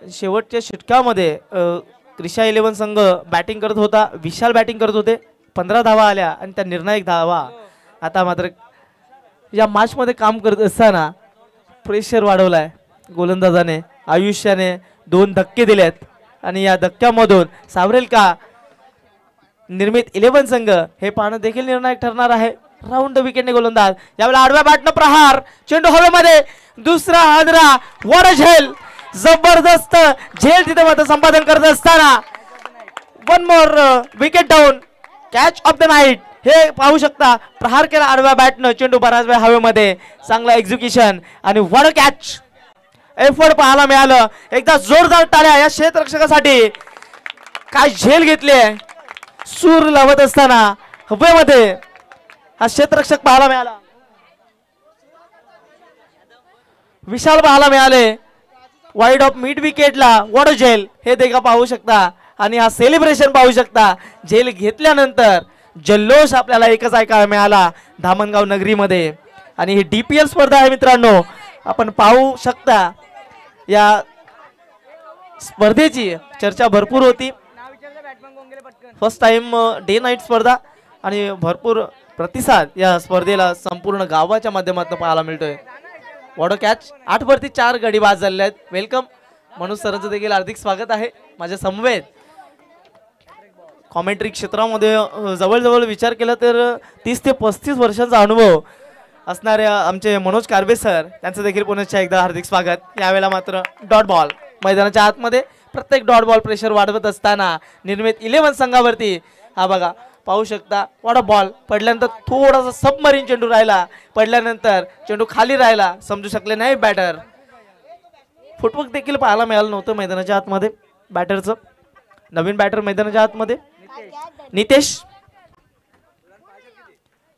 शेवटच्या षटकामध्ये क्रिशा 11 संघ बॅटिंग करत होता, विशाल बॅटिंग करत होते. 15 धावा आल्या आणि त्या निर्णायक धावा. आता मात्र या मॅचमध्ये काम करत असताना प्रेशर वाढवलाय गोलंदाजाने. आयुष्याने 2 धक्के दिलेत आणि या धक्क्यामधून सावरेल का निर्मित 11 संघ हे पाहणं देखील निर्णायक ठरणार आहे. राऊंड विकेटने गोलंदाज यावेळेला आडव्या बॅटनं प्रहार, चेंडू हवेमध्ये, दुसरा हादरा, वड झेल, जबरदस्त झेल तिथे मात्र संपादन करत असताना one more wicket down, catch of the night. हे पाहू शकता प्रहार केला आडव्या बॅटनं, चेंडू बराच वेळ हवेमध्ये, चांगला एक्झिक्युशन आणि वड कॅच. एफर्ट पाहायला मिळालं. एकदा जोरदार टाळ्या या क्षेत्ररक्षकासाठी. काय झेल घेतली, सूर लावत असताना हवेमध्ये हा क्षेत्ररक्षक पाहायला मिळाला. विशाल पाहायला मिळाले वाईड ऑफ मिड विकेटला. वॉट झेल हे देखील पाहू शकता आणि हा सेलिब्रेशन पाहू शकता. झेल घेतल्यानंतर जल्लोष आपल्याला एकच ऐकायला मिळाला धामणगाव नगरीमध्ये. आणि ही DPL स्पर्धा आहे मित्रांनो, आपण पाहू शकता या स्पर्धेची चर्चा भरपूर होती. फर्स्ट टाइम डे नाईट स्पर्धा आणि भरपूर प्रतिसाद या स्पर्धेला संपूर्ण गावाच्या माध्यमातून पाहायला मिळतोय. वॉडो कॅच 8 वरती 4 गडी बाद झालेले आहेत. वेलकम मनोज सरांचं देखील हार्दिक स्वागत आहे माझ्या समवेत. कॉमेंट्री क्षेत्रामध्ये जवळजवळ विचार केला तर 30 ते 35 वर्षांचा अनुभव असणारे आमचे मनोज कारबे सर, त्यांचं देखील पुनश्च एकदा हार्दिक स्वागत. यावेळेला मात्र डॉट बॉल मैदानाच्या आतमध्ये प्रत्येक डॉट बॉल प्रेशर वाढवत असताना निर्मित 11 संघावरती हा बघा पाहू शकता वॉट बॉल पडल्यानंतर थोडासा सबमरीन चेंडू राहिला, पडल्यानंतर चेंडू खाली राहिला, समजू शकले नाही बॅटर. फुटवर्क देखील पाहायला मिळालं नव्हतं मैदानाच्या आतमध्ये बॅटरचं. नवीन बॅटर मैदानाच्या आतमध्ये नितेश.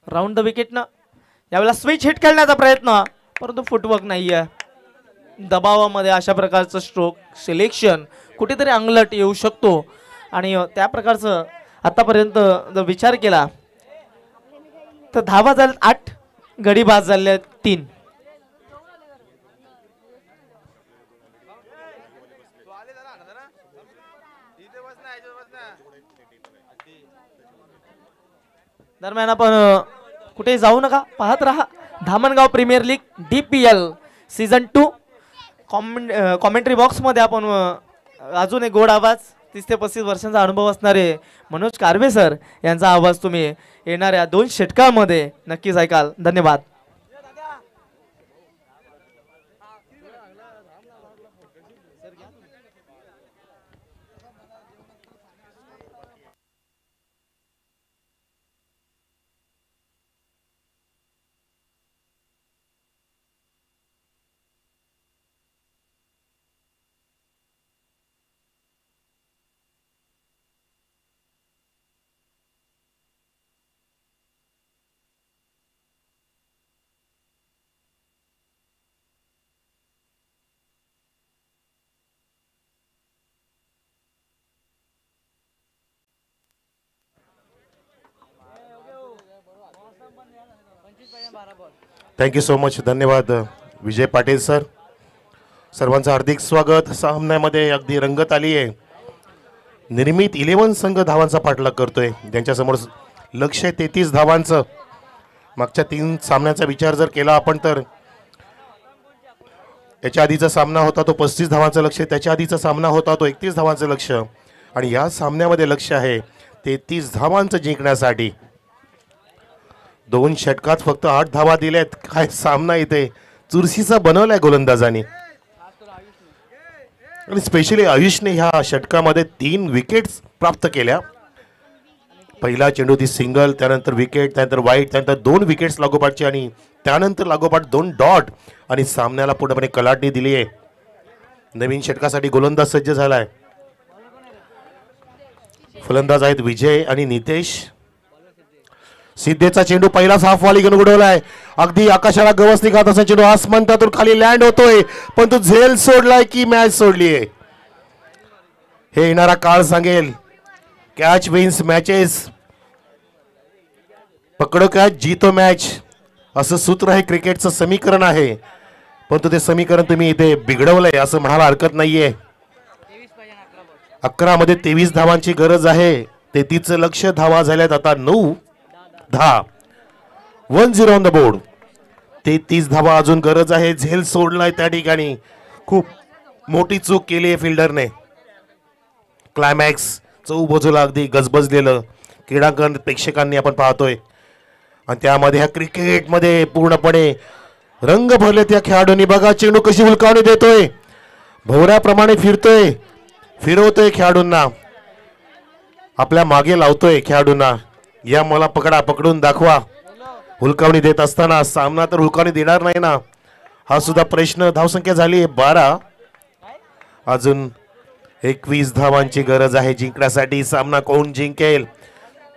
राऊंड द विकेटनं यावेळेला स्विच हिट खेळण्याचा प्रयत्न, परंतु फुटवर्क नाहीये. दबावामध्ये अशा प्रकारचं स्ट्रोक सिलेक्शन कुठेतरी अंगलट येऊ शकतो आणि त्या प्रकारचं आतापर्यंत जर विचार केला तर धावा झाल्यात 8, गडी बाद झाले आहेत 3. दरम्यान आपण कुठे जाऊ नका, पाहत राहा Dhamangaon premier league DPL season 2. Commentary बॉक्समध्ये आपण अजून एक गोड आवाज 30 ते 35 वर्षांचा अनुभव असणारे मनोज कारबे सर यांचा आवाज तुम्ही येणाऱ्या 2 षटकांमध्ये नक्कीच ऐकाल. धन्यवाद. Thank you so much. धन्यवाद विजय पाटील सर. सर्वांचं हार्दिक स्वागत. सामन्यामध्ये अगदी रंगत आली आहे. निर्मित 11 संघ धावांचा पाठलाग करतोय. त्यांच्यासमोर लक्ष्य 33 धावांचं. मागच्या 3 सामन्यांचा विचार जर केला आपण तर याच्या आधीचा सामना होता तो 35 धावांचं लक्ष्य, त्याच्या आधीचा सामना होता तो 31 धावांचं लक्ष्य आणि या सामन्यामध्ये लक्ष्य आहे 33 धावांचं जिंकण्यासाठी. 2 षटकात फक्त 8 धावा दिल्यात. काय सामना इथे चुरशीचा बनवलाय गोलंदाजांनी. आणि स्पेशली आयुषने ह्या षटकामध्ये 3 विकेट्स प्राप्त केल्या. पहिला चेंडू ती सिंगल, त्यानंतर विकेट, त्यानंतर वाईट, त्यानंतर 2 विकेट्स लागोपाठची आणि त्यानंतर लागोपाठ 2 डॉट आणि सामन्याला पूर्णपणे कलाटणी दिली आहे. नवीन षटकासाठी गोलंदाज सज्ज झालाय. फलंदाज आहेत विजय आणि नितेश. सिद्धेचा चेंडू पहिलाच हाफ वाली घेऊन उडवलाय. अगदी आकाशाला गवस निघत असा चेंडू आसमंतातून खाली लँड होतोय, पण तो झेल सोडलाय की मॅच सोडलीये हे येणारा काळ सांगेल. कॅच विन्स मॅचेस, पकडो कॅच जीतो मॅच असं सूत्र आहे, क्रिकेटचं समीकरण आहे. परंतु ते समीकरण तुम्ही इथे बिघडवलंय असं म्हणायला हरकत नाहीये. 11 मध्ये 23 धावांची गरज आहे. 33 लक्ष धावा झाल्यात आता 9-10. 1-0 ऑन द बोर्ड. 33 धावा अजून गरज आहे. झेल सोडलाय त्या ठिकाणी. खूप मोठी चूक केली आहे फिल्डरने. क्लायमॅक्स चौबाजूला अगदी गजबजलेलं क्रीडांगण प्रेक्षकांनी आपण पाहतोय आणि त्यामध्ये ह्या क्रिकेटमध्ये पूर्णपणे रंग भरले त्या खेळाडूंनी. बघा चेंडू कशी हुलकावणी देतोय, भोवऱ्याप्रमाणे फिरतोय, फिरवतोय खेळाडूंना, आपल्या मागे लावतोय खेळाडूंना. या मला पकडा, पकडून दाखवा. हुलकावणी देत असताना सामना तर हुलकावणी देणार नाही ना, हा सुद्धा प्रश्न. धावसंख्या झाली 12. अजून 21 धावांची गरज आहे जिंकण्यासाठी. सामना कोण जिंकेल?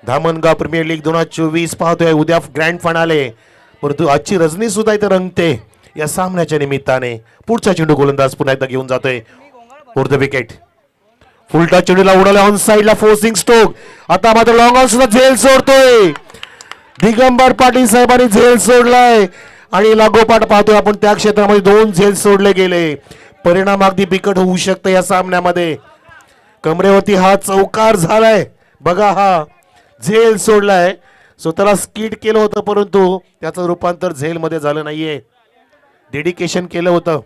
धामणगाव प्रीमियर लीग 2024 पाहतोय. उद्या ग्रँड फायनल, परंतु आजची रजनी सुद्धा इथे रंगते या सामन्याच्या निमित्ताने. पुढचा चेंडू गोलंदाज पुन्हा एकदा घेऊन जातोय फॉर द विकेट. फुलटा चेंडूला उडवला ऑन साइडला, फोर्सिंग स्ट्रोक. आता मात्र लॉंग ऑन सुद्धा झेल सोडतोय. दिगंबर पाटील साहेबांनी झेल सोडलाय आणि लागोपाठ पाहतोय आपण त्या क्षेत्रामध्ये 2 झेल सोडले गेले. परिणाम अगदी बिकट होऊ शकतो या सामन्यामध्ये. कमरेवरती हा चौकार झालाय. बघा, हा झेल सोडलाय. स्वतःला स्किट केलं होतं परंतु त्याचं रूपांतर झेल मध्ये झालं नाहीये. डेडिकेशन केलं होतं.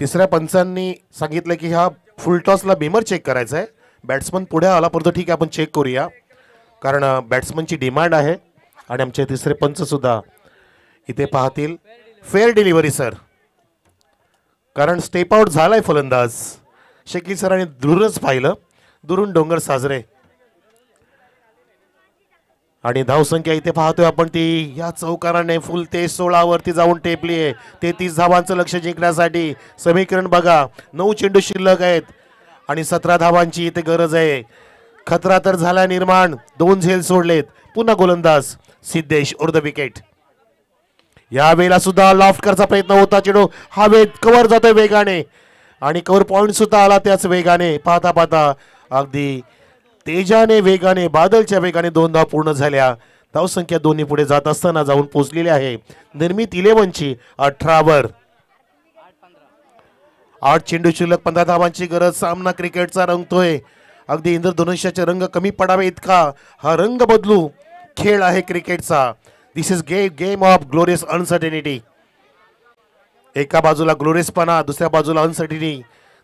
तिसऱ्या पंचांनी सांगितलं की हा फुलटॉसला बीमर चेक करायचा आहे. बॅट्समन पुढे आला, परंतु ठीक आहे आपण चेक करूया कारण बॅट्समनची डिमांड आहे. आणि आमचे तिसरे पंच सुद्धा इथे पाहतील. फेअर डिलिव्हरी सर, कारण स्टेप आउट झालाय फलंदाज. शकील सरांनी दुरूनच पाहिलं, दुरून डोंगर साजरे. आणि धावसंख्या इथे पाहतोय आपण ती या चौकाराने फुल ते 16 वरती जाऊन टेपली आहे. 33 धावांचं लक्ष जिंकण्यासाठी. समीकरण बघा, 9 चेंडू शिल्लक आहेत आणि 17 धावांची इथे गरज आहे. खतरा तर झाला निर्माण. 2 झेल सोडलेत. पुन्हा गोलंदाज सिद्धेश ओर द विकेट. या वेळेला सुद्धा लॉफ्ट करचा प्रयत्न होता. चेंडू हवेत कव्हर जातोय वेगाने आणि कव्हर पॉइंट सुद्धा आला त्याच वेगाने. पाहता पाहता अगदी तेजाने वेगाने, बादलच्या वेगाने 2 धावा पूर्ण झाल्या. धावसंख्या दोन्ही पुढे जात असताना जाऊन पोहोचलेली आहे निर्मित 11ची 18 वर. 8 चेंडू शिल्लक, 15 धावांची गरज. सामना क्रिकेटचा रंगतोय. अगदी इंद्रधनुष्याचे रंग कमी पडावे इतका हा रंग बदलू खेळ आहे क्रिकेटचा. This is game of glorious uncertainty. एका बाजूला ग्लोरियसपणा, दुसऱ्या बाजूला अनसर्टेनिटी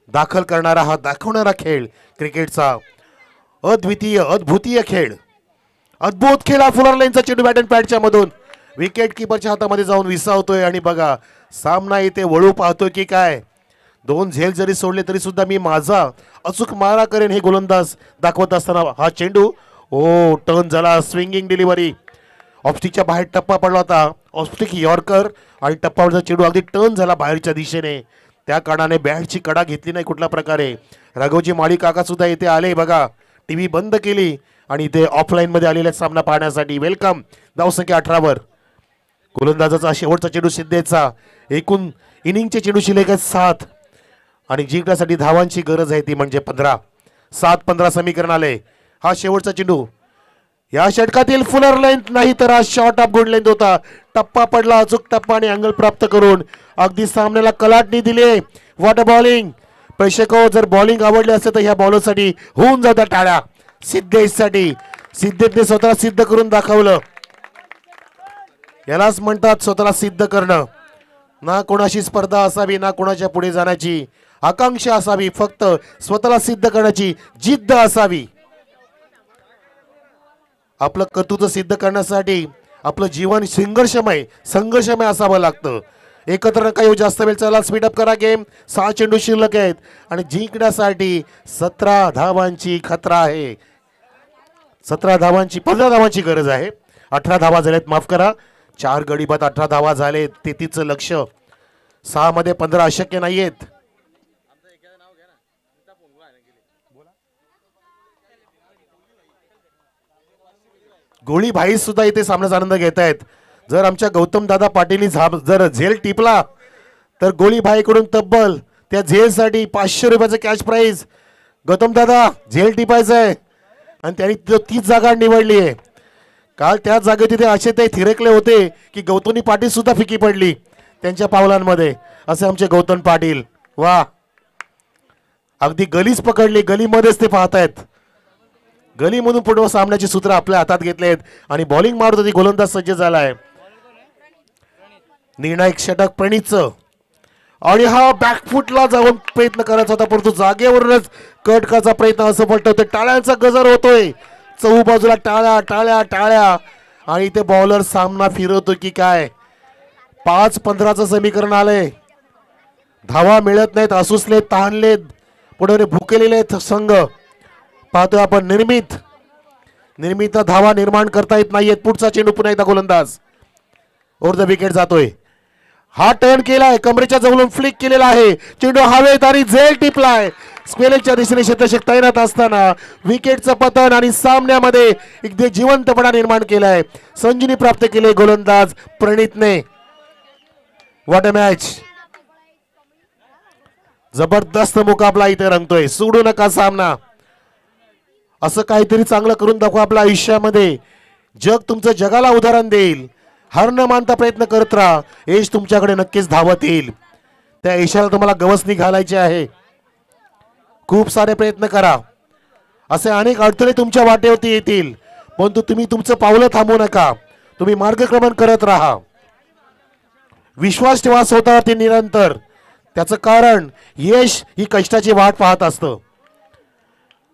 दाखल करणारा हा दाखवणारा खेळ क्रिकेटचा. अद्वितीय, अद्भुतीय खेळ, अद्भुत खेळ हा. फुलर लाईनचा चेंडू बॅट अँड पॅडच्या मधून विकेट किपरच्या हातामध्ये जाऊन विसावतोय. आणि बघा सामना इथे वळू पाहतोय की काय. 2 झेल जरी सोडले तरी सुद्धा मी माझा अचूक मारा करेन हे गोलंदाज दाखवत असताना हा चेंडू टर्न झाला. Swinging delivery. ऑफस्टिकच्या बाहेर टप्पा पडला होता. ऑफस्टिक यॉर्कर आणि टप्पावरचा चेंडू अगदी टर्न झाला बाहेरच्या दिशेने. त्या कारणाने बॅटची कडा घेतली नाही कुठल्या प्रकारे. राघवजी माळी काका सुद्धा इथे आले. बघा टीव्ही बंद केली आणि इथे ऑफलाईन मध्ये आलेला सामना पाहण्यासाठी. वेलकम. धावसंख्या 18 वर. गोलंदाजाचा शेवटचा चेंडू सिद्धेचा. एकूण इनिंगचे चेंडू शिल्लक आहेत 7 आणि जिंकण्यासाठी धावांची गरज आहे ती म्हणजे 15. 7-15 समीकरण आले. हा शेवटचा चेंडू या षटकातील फुलर लेंथ नाही तर हा शॉर्ट ऑफ गुड लेंथ होता. टप्पा पडला, अचूक टप्पा आणि अँगल प्राप्त करून अगदी सामन्याला कलाटणी दिली. What a bowling. प्रेक्षक जर बॉलिंग आवडली असेल तर ह्या बॉलरसाठी होऊन जातात टाळ्या. सिद्धेशसाठी. सिद्धेशने स्वतःला सिद्ध करून दाखवलं. यालाच म्हणतात स्वतःला सिद्ध करणं. ना कोणाशी स्पर्धा असावी, ना कोणाच्या पुढे जाण्याची. आकांक्षा असावी, फक्त स्वतःला सिद्ध करण्याची जिद्द असावी. आपलं कर्तृत्व सिद्ध करण्यासाठी आपलं जीवन संघर्षमय असावं लागतं. एकत्र नका येऊ जास्त वेळ. चला स्पीडअप करा गेम. 6 चेंडू शिल्लक आहेत आणि जिंकण्यासाठी 17 धावांची खतरा आहे. 15 धावांची गरज आहे. 18 धावा झाल्यात, माफ करा. 4 गडी बाद 18 धावा झाले. 33चं लक्ष. 6 मध्ये 15 अशक्य नाहीयेत. गोळी भाई सुद्धा इथे सामन्याचा आनंद घेत आहेत. जर आमच्या गौतम दादा पाटील जर झेल टिपला तर गोळी भाईकडून तब्बल त्या झेलसाठी 500 रुपयाचं कॅश प्राइज. गौतम दादा झेल टिपायचंय आणि त्यांनी तीच जागा निवडली आहे. काल त्याच जागेत तिथे असे ते थिरकले होते की गौतमी पाटील सुद्धा फिकी पडली त्यांच्या पावलांमध्ये. असे आमचे गौतम पाटील, वा, अगदी गलीच पकडली. गलीमध्येच ते पाहतायत. गलीमधून पुढे सामन्याची सूत्र आपल्या हातात घेतले आहेत आणि बॉलिंग मारत होती. गोलंदाज सज्ज झालाय. निर्णायक षटक प्रणीतचं आणि हा बॅकफुटला जाऊन प्रयत्न करायचा होता, परंतु जागेवरूनच कट करायचा प्रयत्न असं पडतं. टाळ्यांचा गजर होतोय. चहू बाजूला टाळ्या टाळ्या टाळ्या आणि इथे बॉलर सामना फिरवतो की काय. 5-15चं समीकरण आलंय. धावा मिळत नाहीत. असूसलेत, तहानलेत, पुढे भुकेलेले आहेत संघ. पाहतोय आपण निर्मित धावा निर्माण करता येत नाहीयेत. पुढचा चेंडू पुन्हा एकदा गोलंदाज ओव्हर द विकेट जातोय. हा टर्न केलाय, कमरेच्या जवळून फ्लिक केलेला आहे. चेंडू हवेत आणि झेल टिपलाय. स्क्वेअरच्या दिशेने क्षेत्ररक्षक तैनात असताना विकेटचं पतन आणि सामन्यामध्ये एक जिवंतपणा निर्माण केलाय. संजीवनी प्राप्त केले गोलंदाज प्रणीतने. What a match. जबरदस्त मुकाबला इथे रंगतोय. सोडू नका सामना. असं काहीतरी चांगलं करून दाखवा आपल्या आयुष्यामध्ये. जग तुमचं जगाला उदाहरण देईल. हार न मानता प्रयत्न करत राहा. यश तुमच्याकडे नक्कीच धावत येईल. त्या यशाला तुम्हाला गवसणी घालायची आहे. खूप सारे प्रयत्न करा. असे अनेक अडथळे तुमच्या वाटेवरती येतील, परंतु तुम्ही तुमचं पावलं थांबवू नका. तुम्ही मार्गक्रमण करत राहा. विश्वास ठेवा स्वतःवरती निरंतर. त्याचं कारण यश ही कष्टाची वाट पाहत असतं.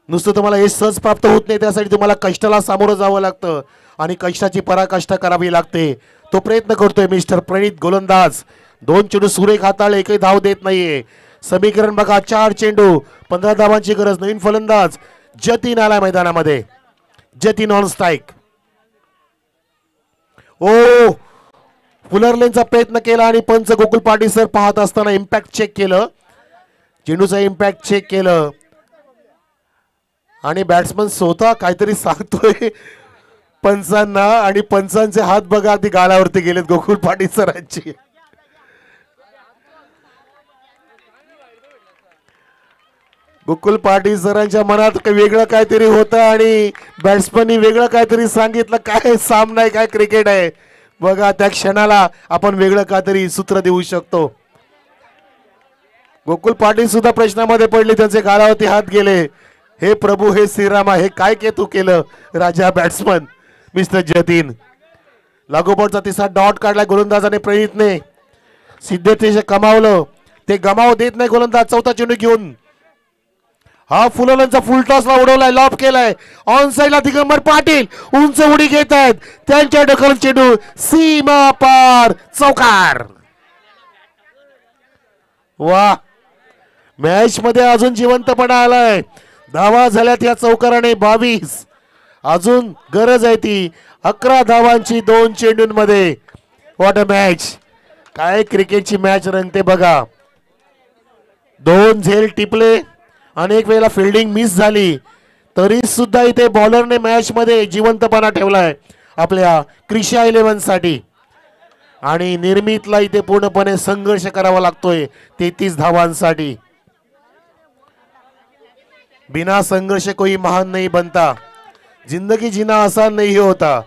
नुसतं तुम्हाला यश सहज प्राप्त होत नाही. त्यासाठी तुम्हाला कष्टाला सामोरं जावं लागतं आणि कष्टाची पराकाष्ठा करावी लागते. तो प्रयत्न करतोय मिस्टर प्रणीत गोलंदाज. 2 चेंडू सुरेख हाताळले, एकही धाव देत नाहीये. समीकरण बघा. 4 चेंडू 15 धावांची गरज. नवीन फलंदाज जतीन आला मैदानामध्ये. Jatin on strike. ओ फुलरलेनचा प्रयत्न केला आणि पंच गोकुल पाटील सर पाहत असताना इम्पॅक्ट चेक केलं. चेंडूचा इम्पॅक्ट चेक केलं आणि बॅट्समन स्वतः काहीतरी सांगतोय पंचांना आणि पंचांचे हात बघा ती गालावरती गेलेत गोकुल पाटील सरांची. गोकुल पाटील सरांच्या मनात वेगळं काहीतरी होतं आणि बॅट्समननी वेगळं काहीतरी सांगितलं. काय सामना आहे, काय क्रिकेट आहे बघा. त्या क्षणाला आपण वेगळं काहीतरी सूत्र देऊ शकतो. गोकुल पाटील सुद्धा प्रश्नामध्ये पडले. त्यांचे गालावरती हात गेले. हे प्रभू, हे श्रीरामा, हे काय तू केलं राजा बॅट्समन मिस्टर जतीन. लागोपाठचा तिसरा डॉट काढलाय गोलंदाजाने प्रणीतने. सिद्धतेश कमावलं. ते गमाव देत नाही गोलंदाज. चौथा चेंडू घेऊन हा फुलरचा फुलटॉसला उडवलाय, लॉब केलाय. ऑन साइडला दिगंबर पाटील उंच उडी घेत आहेत. त्यांच्या ढकल चेंडू सीमा पार, चौकार. वा, मॅच मध्ये अजून जिवंतपणा आलाय. धावा झाल्यात या चौकाराने 22. अजून गरज आहे ती 11 धावांची 2 चेंडूंमध्ये. What a match. काय क्रिकेटची मॅच रंगते बघा. 2 झेल टिपले. अनेक वेळेला फिल्डिंग मिस झाली तरी सुद्धा इथे बॉलरने मॅच मध्ये जिवंतपणा ठेवलाय आपल्या क्रिशा 11 साठी. आणि निर्मितला इथे पूर्णपणे संघर्ष करावा लागतोय 33 धावांसाठी. बिना संघर्ष कोई महान नहीं बनता. जिंदगी जीना आसान नहीं होता.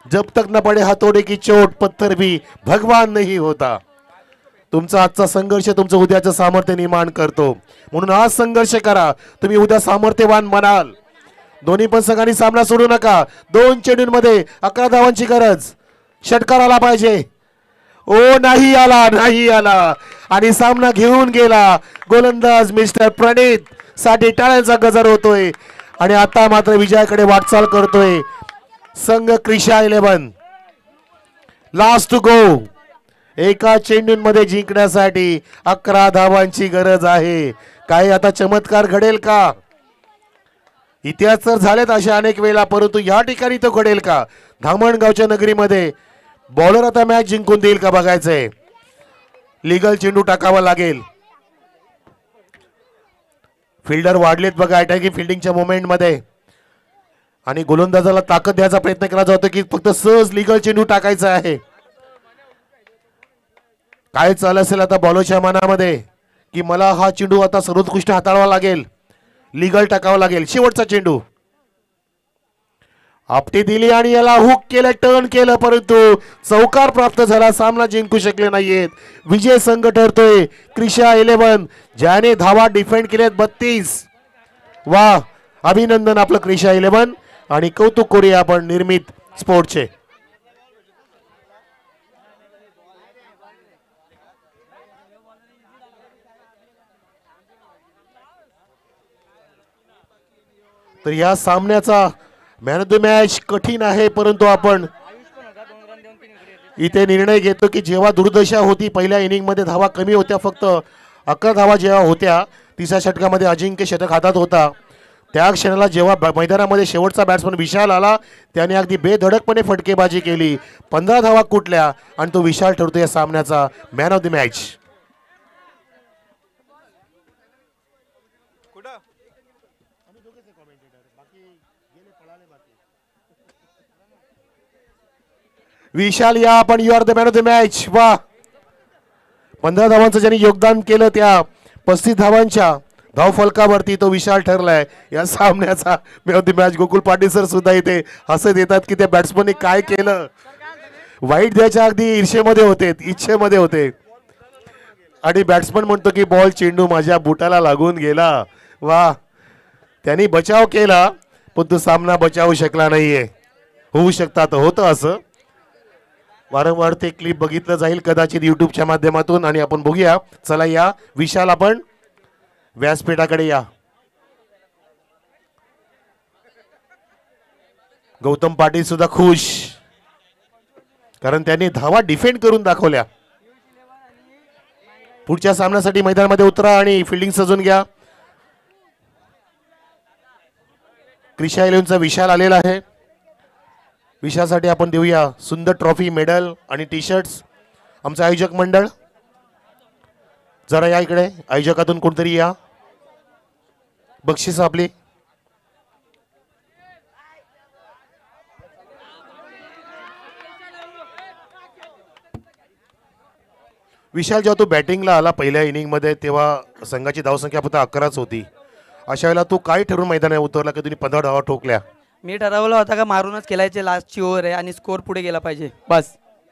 जब तक न पडे हातोडे की चोट पत्थर भी भगवान नहीं होता. तुमचा आजचा संघर्ष तुमचं उद्याचं सामर्थ्य निर्माण करतो. म्हणून आज संघर्ष करा. तुम्ही उद्या सामर्थ्यवान बनाल. दोन्ही पण संघांनी सामना सोडू नका. 2 चेंडूंमध्ये 11 धावांची गरज. षटकार आला पाहिजे. ओ नाही आला, नाही आला आणि सामना घेऊन गेला गोलंदाज मिस्टर प्रणित साठी टाळ्यांचा गजर होतोय आणि आता मात्र विजयाकडे वाटचाल करतोय संघ क्रिशा 11. Last to go. एका चेंडूंमध्ये जिंकण्यासाठी 11 धावांची गरज आहे. काही आता चमत्कार घडेल का? इतिहास तर झालेत अशा अनेक वेळेला, परंतु या ठिकाणी तो घडेल का? धामणगावच्या नगरीमध्ये बॉलर आता मॅच जिंकून देईल का बघायचंय. लीगल चेंडू टाकावा लागेल. फिल्डर वाढलेत बघा अटॅकिंग फिल्डिंगच्या मोमेंट मध्ये आणि गोलंदाजाला ताकद द्यायचा प्रयत्न केला जातो की फक्त सहज लीगल चेंडू टाकायचा आहे. काय चाल असेल आता बॉलरच्या मनामध्ये की मला हा चेंडू आता सर्वोत्कृष्ट हाताळावा लागेल, लीगल टाकावा लागेल. शेवटचा चेंडू आपटी दिली आणि याला हुक केलं, टर्न केलं, परंतु चौकार प्राप्त झाला. सामना जिंकू शकले नाहीयेत. विजय संघ ठरतोय क्रिशा 11 ज्याने धावा डिफेंड केल्यात 32. वा, अभिनंदन आपलं क्रिशा 11 आणि कौतुक करूया आपण निर्मित स्पोर्टचे. तर या सामन्याचा मॅन ऑफ द मॅच कठीण आहे, परंतु आपण इथे निर्णय घेतो की जेव्हा दुर्दशा होती पहिल्या इनिंग मध्ये धावा कमी होत्या, फक्त 11 धावा जेव्हा होत्या, तिसऱ्या षटकामध्ये अजिंक्य शतक हातात होता, त्या क्षणाला जेव्हा मैदानामध्ये शेवटचा बॅट्समन विशाल आला त्याने अगदी बेधडकपणे फटकेबाजी केली. 15 धावा कुठल्या आणि तो विशाल ठरतो या सामन्याचा man of the match. Vishal या आपण you are the man of the match. वा, 15 धावांचं ज्यांनी योगदान केलं त्या 35 धावांच्या धावफलकावरती तो विशाल ठरलाय या सामन्याचा man of the match. Gokul Patil sir सुद्धा इथे हसत येतात की त्या बॅट्समनने काय केलं. वाईट द्यायच्या अगदी ईर्षेमध्ये होते, इच्छेमध्ये होते आणि बॅट्समन म्हणतो की बॉल चेंडू माझ्या बुटाला लागून गेला. वा, त्यांनी बचाव केला पण तो सामना बचावू शकला नाहीये. होऊ शकतात, होतं असं. वारंवार ते क्लिप बघितलं जाईल कदाचित युट्यूबच्या माध्यमातून आणि आपण बघूया. चला या विशाल आपण व्यासपीठाकडे या. गौतम पाटील सुद्धा खुश कारण त्यांनी धावा डिफेंड करून दाखवल्या. पुढच्या सामन्यासाठी मैदानामध्ये उतरा आणि फिल्डिंग सजून घ्या. क्रिशा 11चा विशाल आलेला आहे. विशासाठी आपण देऊया सुंदर ट्रॉफी, मेडल आणि टी शर्ट्स. आमचं आयोजक मंडळ जरा या इकडे, आयोजकातून कोणतरी या. बक्षीस आपली. विशाल जेव्हा तो बॅटिंगला आला पहिल्या इनिंगमध्ये तेव्हा संघाची धावसंख्या फक्त 11च होती. अशा वेळेला तो काय ठरवून मैदानात उतरला की तुम्ही 15 धावा ठोकल्या? मी ठरवलं होता का मारूनच खेळायचे, लास्टची ओव्हर आहे आणि स्कोर पुढे गेला पाहिजे बस.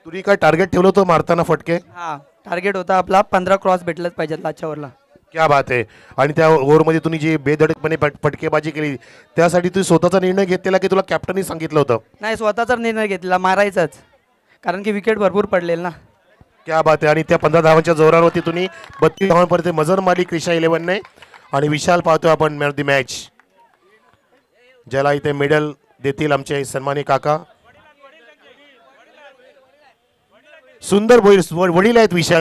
तुम्ही काय टार्गेट ठेवलं होतं मारताना फटके? हा, टार्गेट होता आपला 15 क्रॉस भेटलंच पाहिजे लास्टच्या ओव्हरला. क्या बात आहे. आणि त्या ओव्हरमध्ये तुम्ही जी बेधडकपणे फटकेबाजी केली त्यासाठी तुम्ही स्वतःचा निर्णय घेतलेला की तुला कॅप्टननी सांगितलं होतं? नाही, स्वतःचा निर्णय घेतला मारायचाच, कारण की विकेट भरपूर पडलेल ना. क्या बात आहे. आणि त्या 15 धावांच्या जोरावरती तुम्ही 32 धावांपर्यंत मजर मारली क्रिशा 11ने. आणि विशाल पाहतोय आपण मॅन ऑफ द मॅच, ज्याला इथे मेडल देतील आमचे सन्मानी काका. सुंदर वडील आहेत विशाल.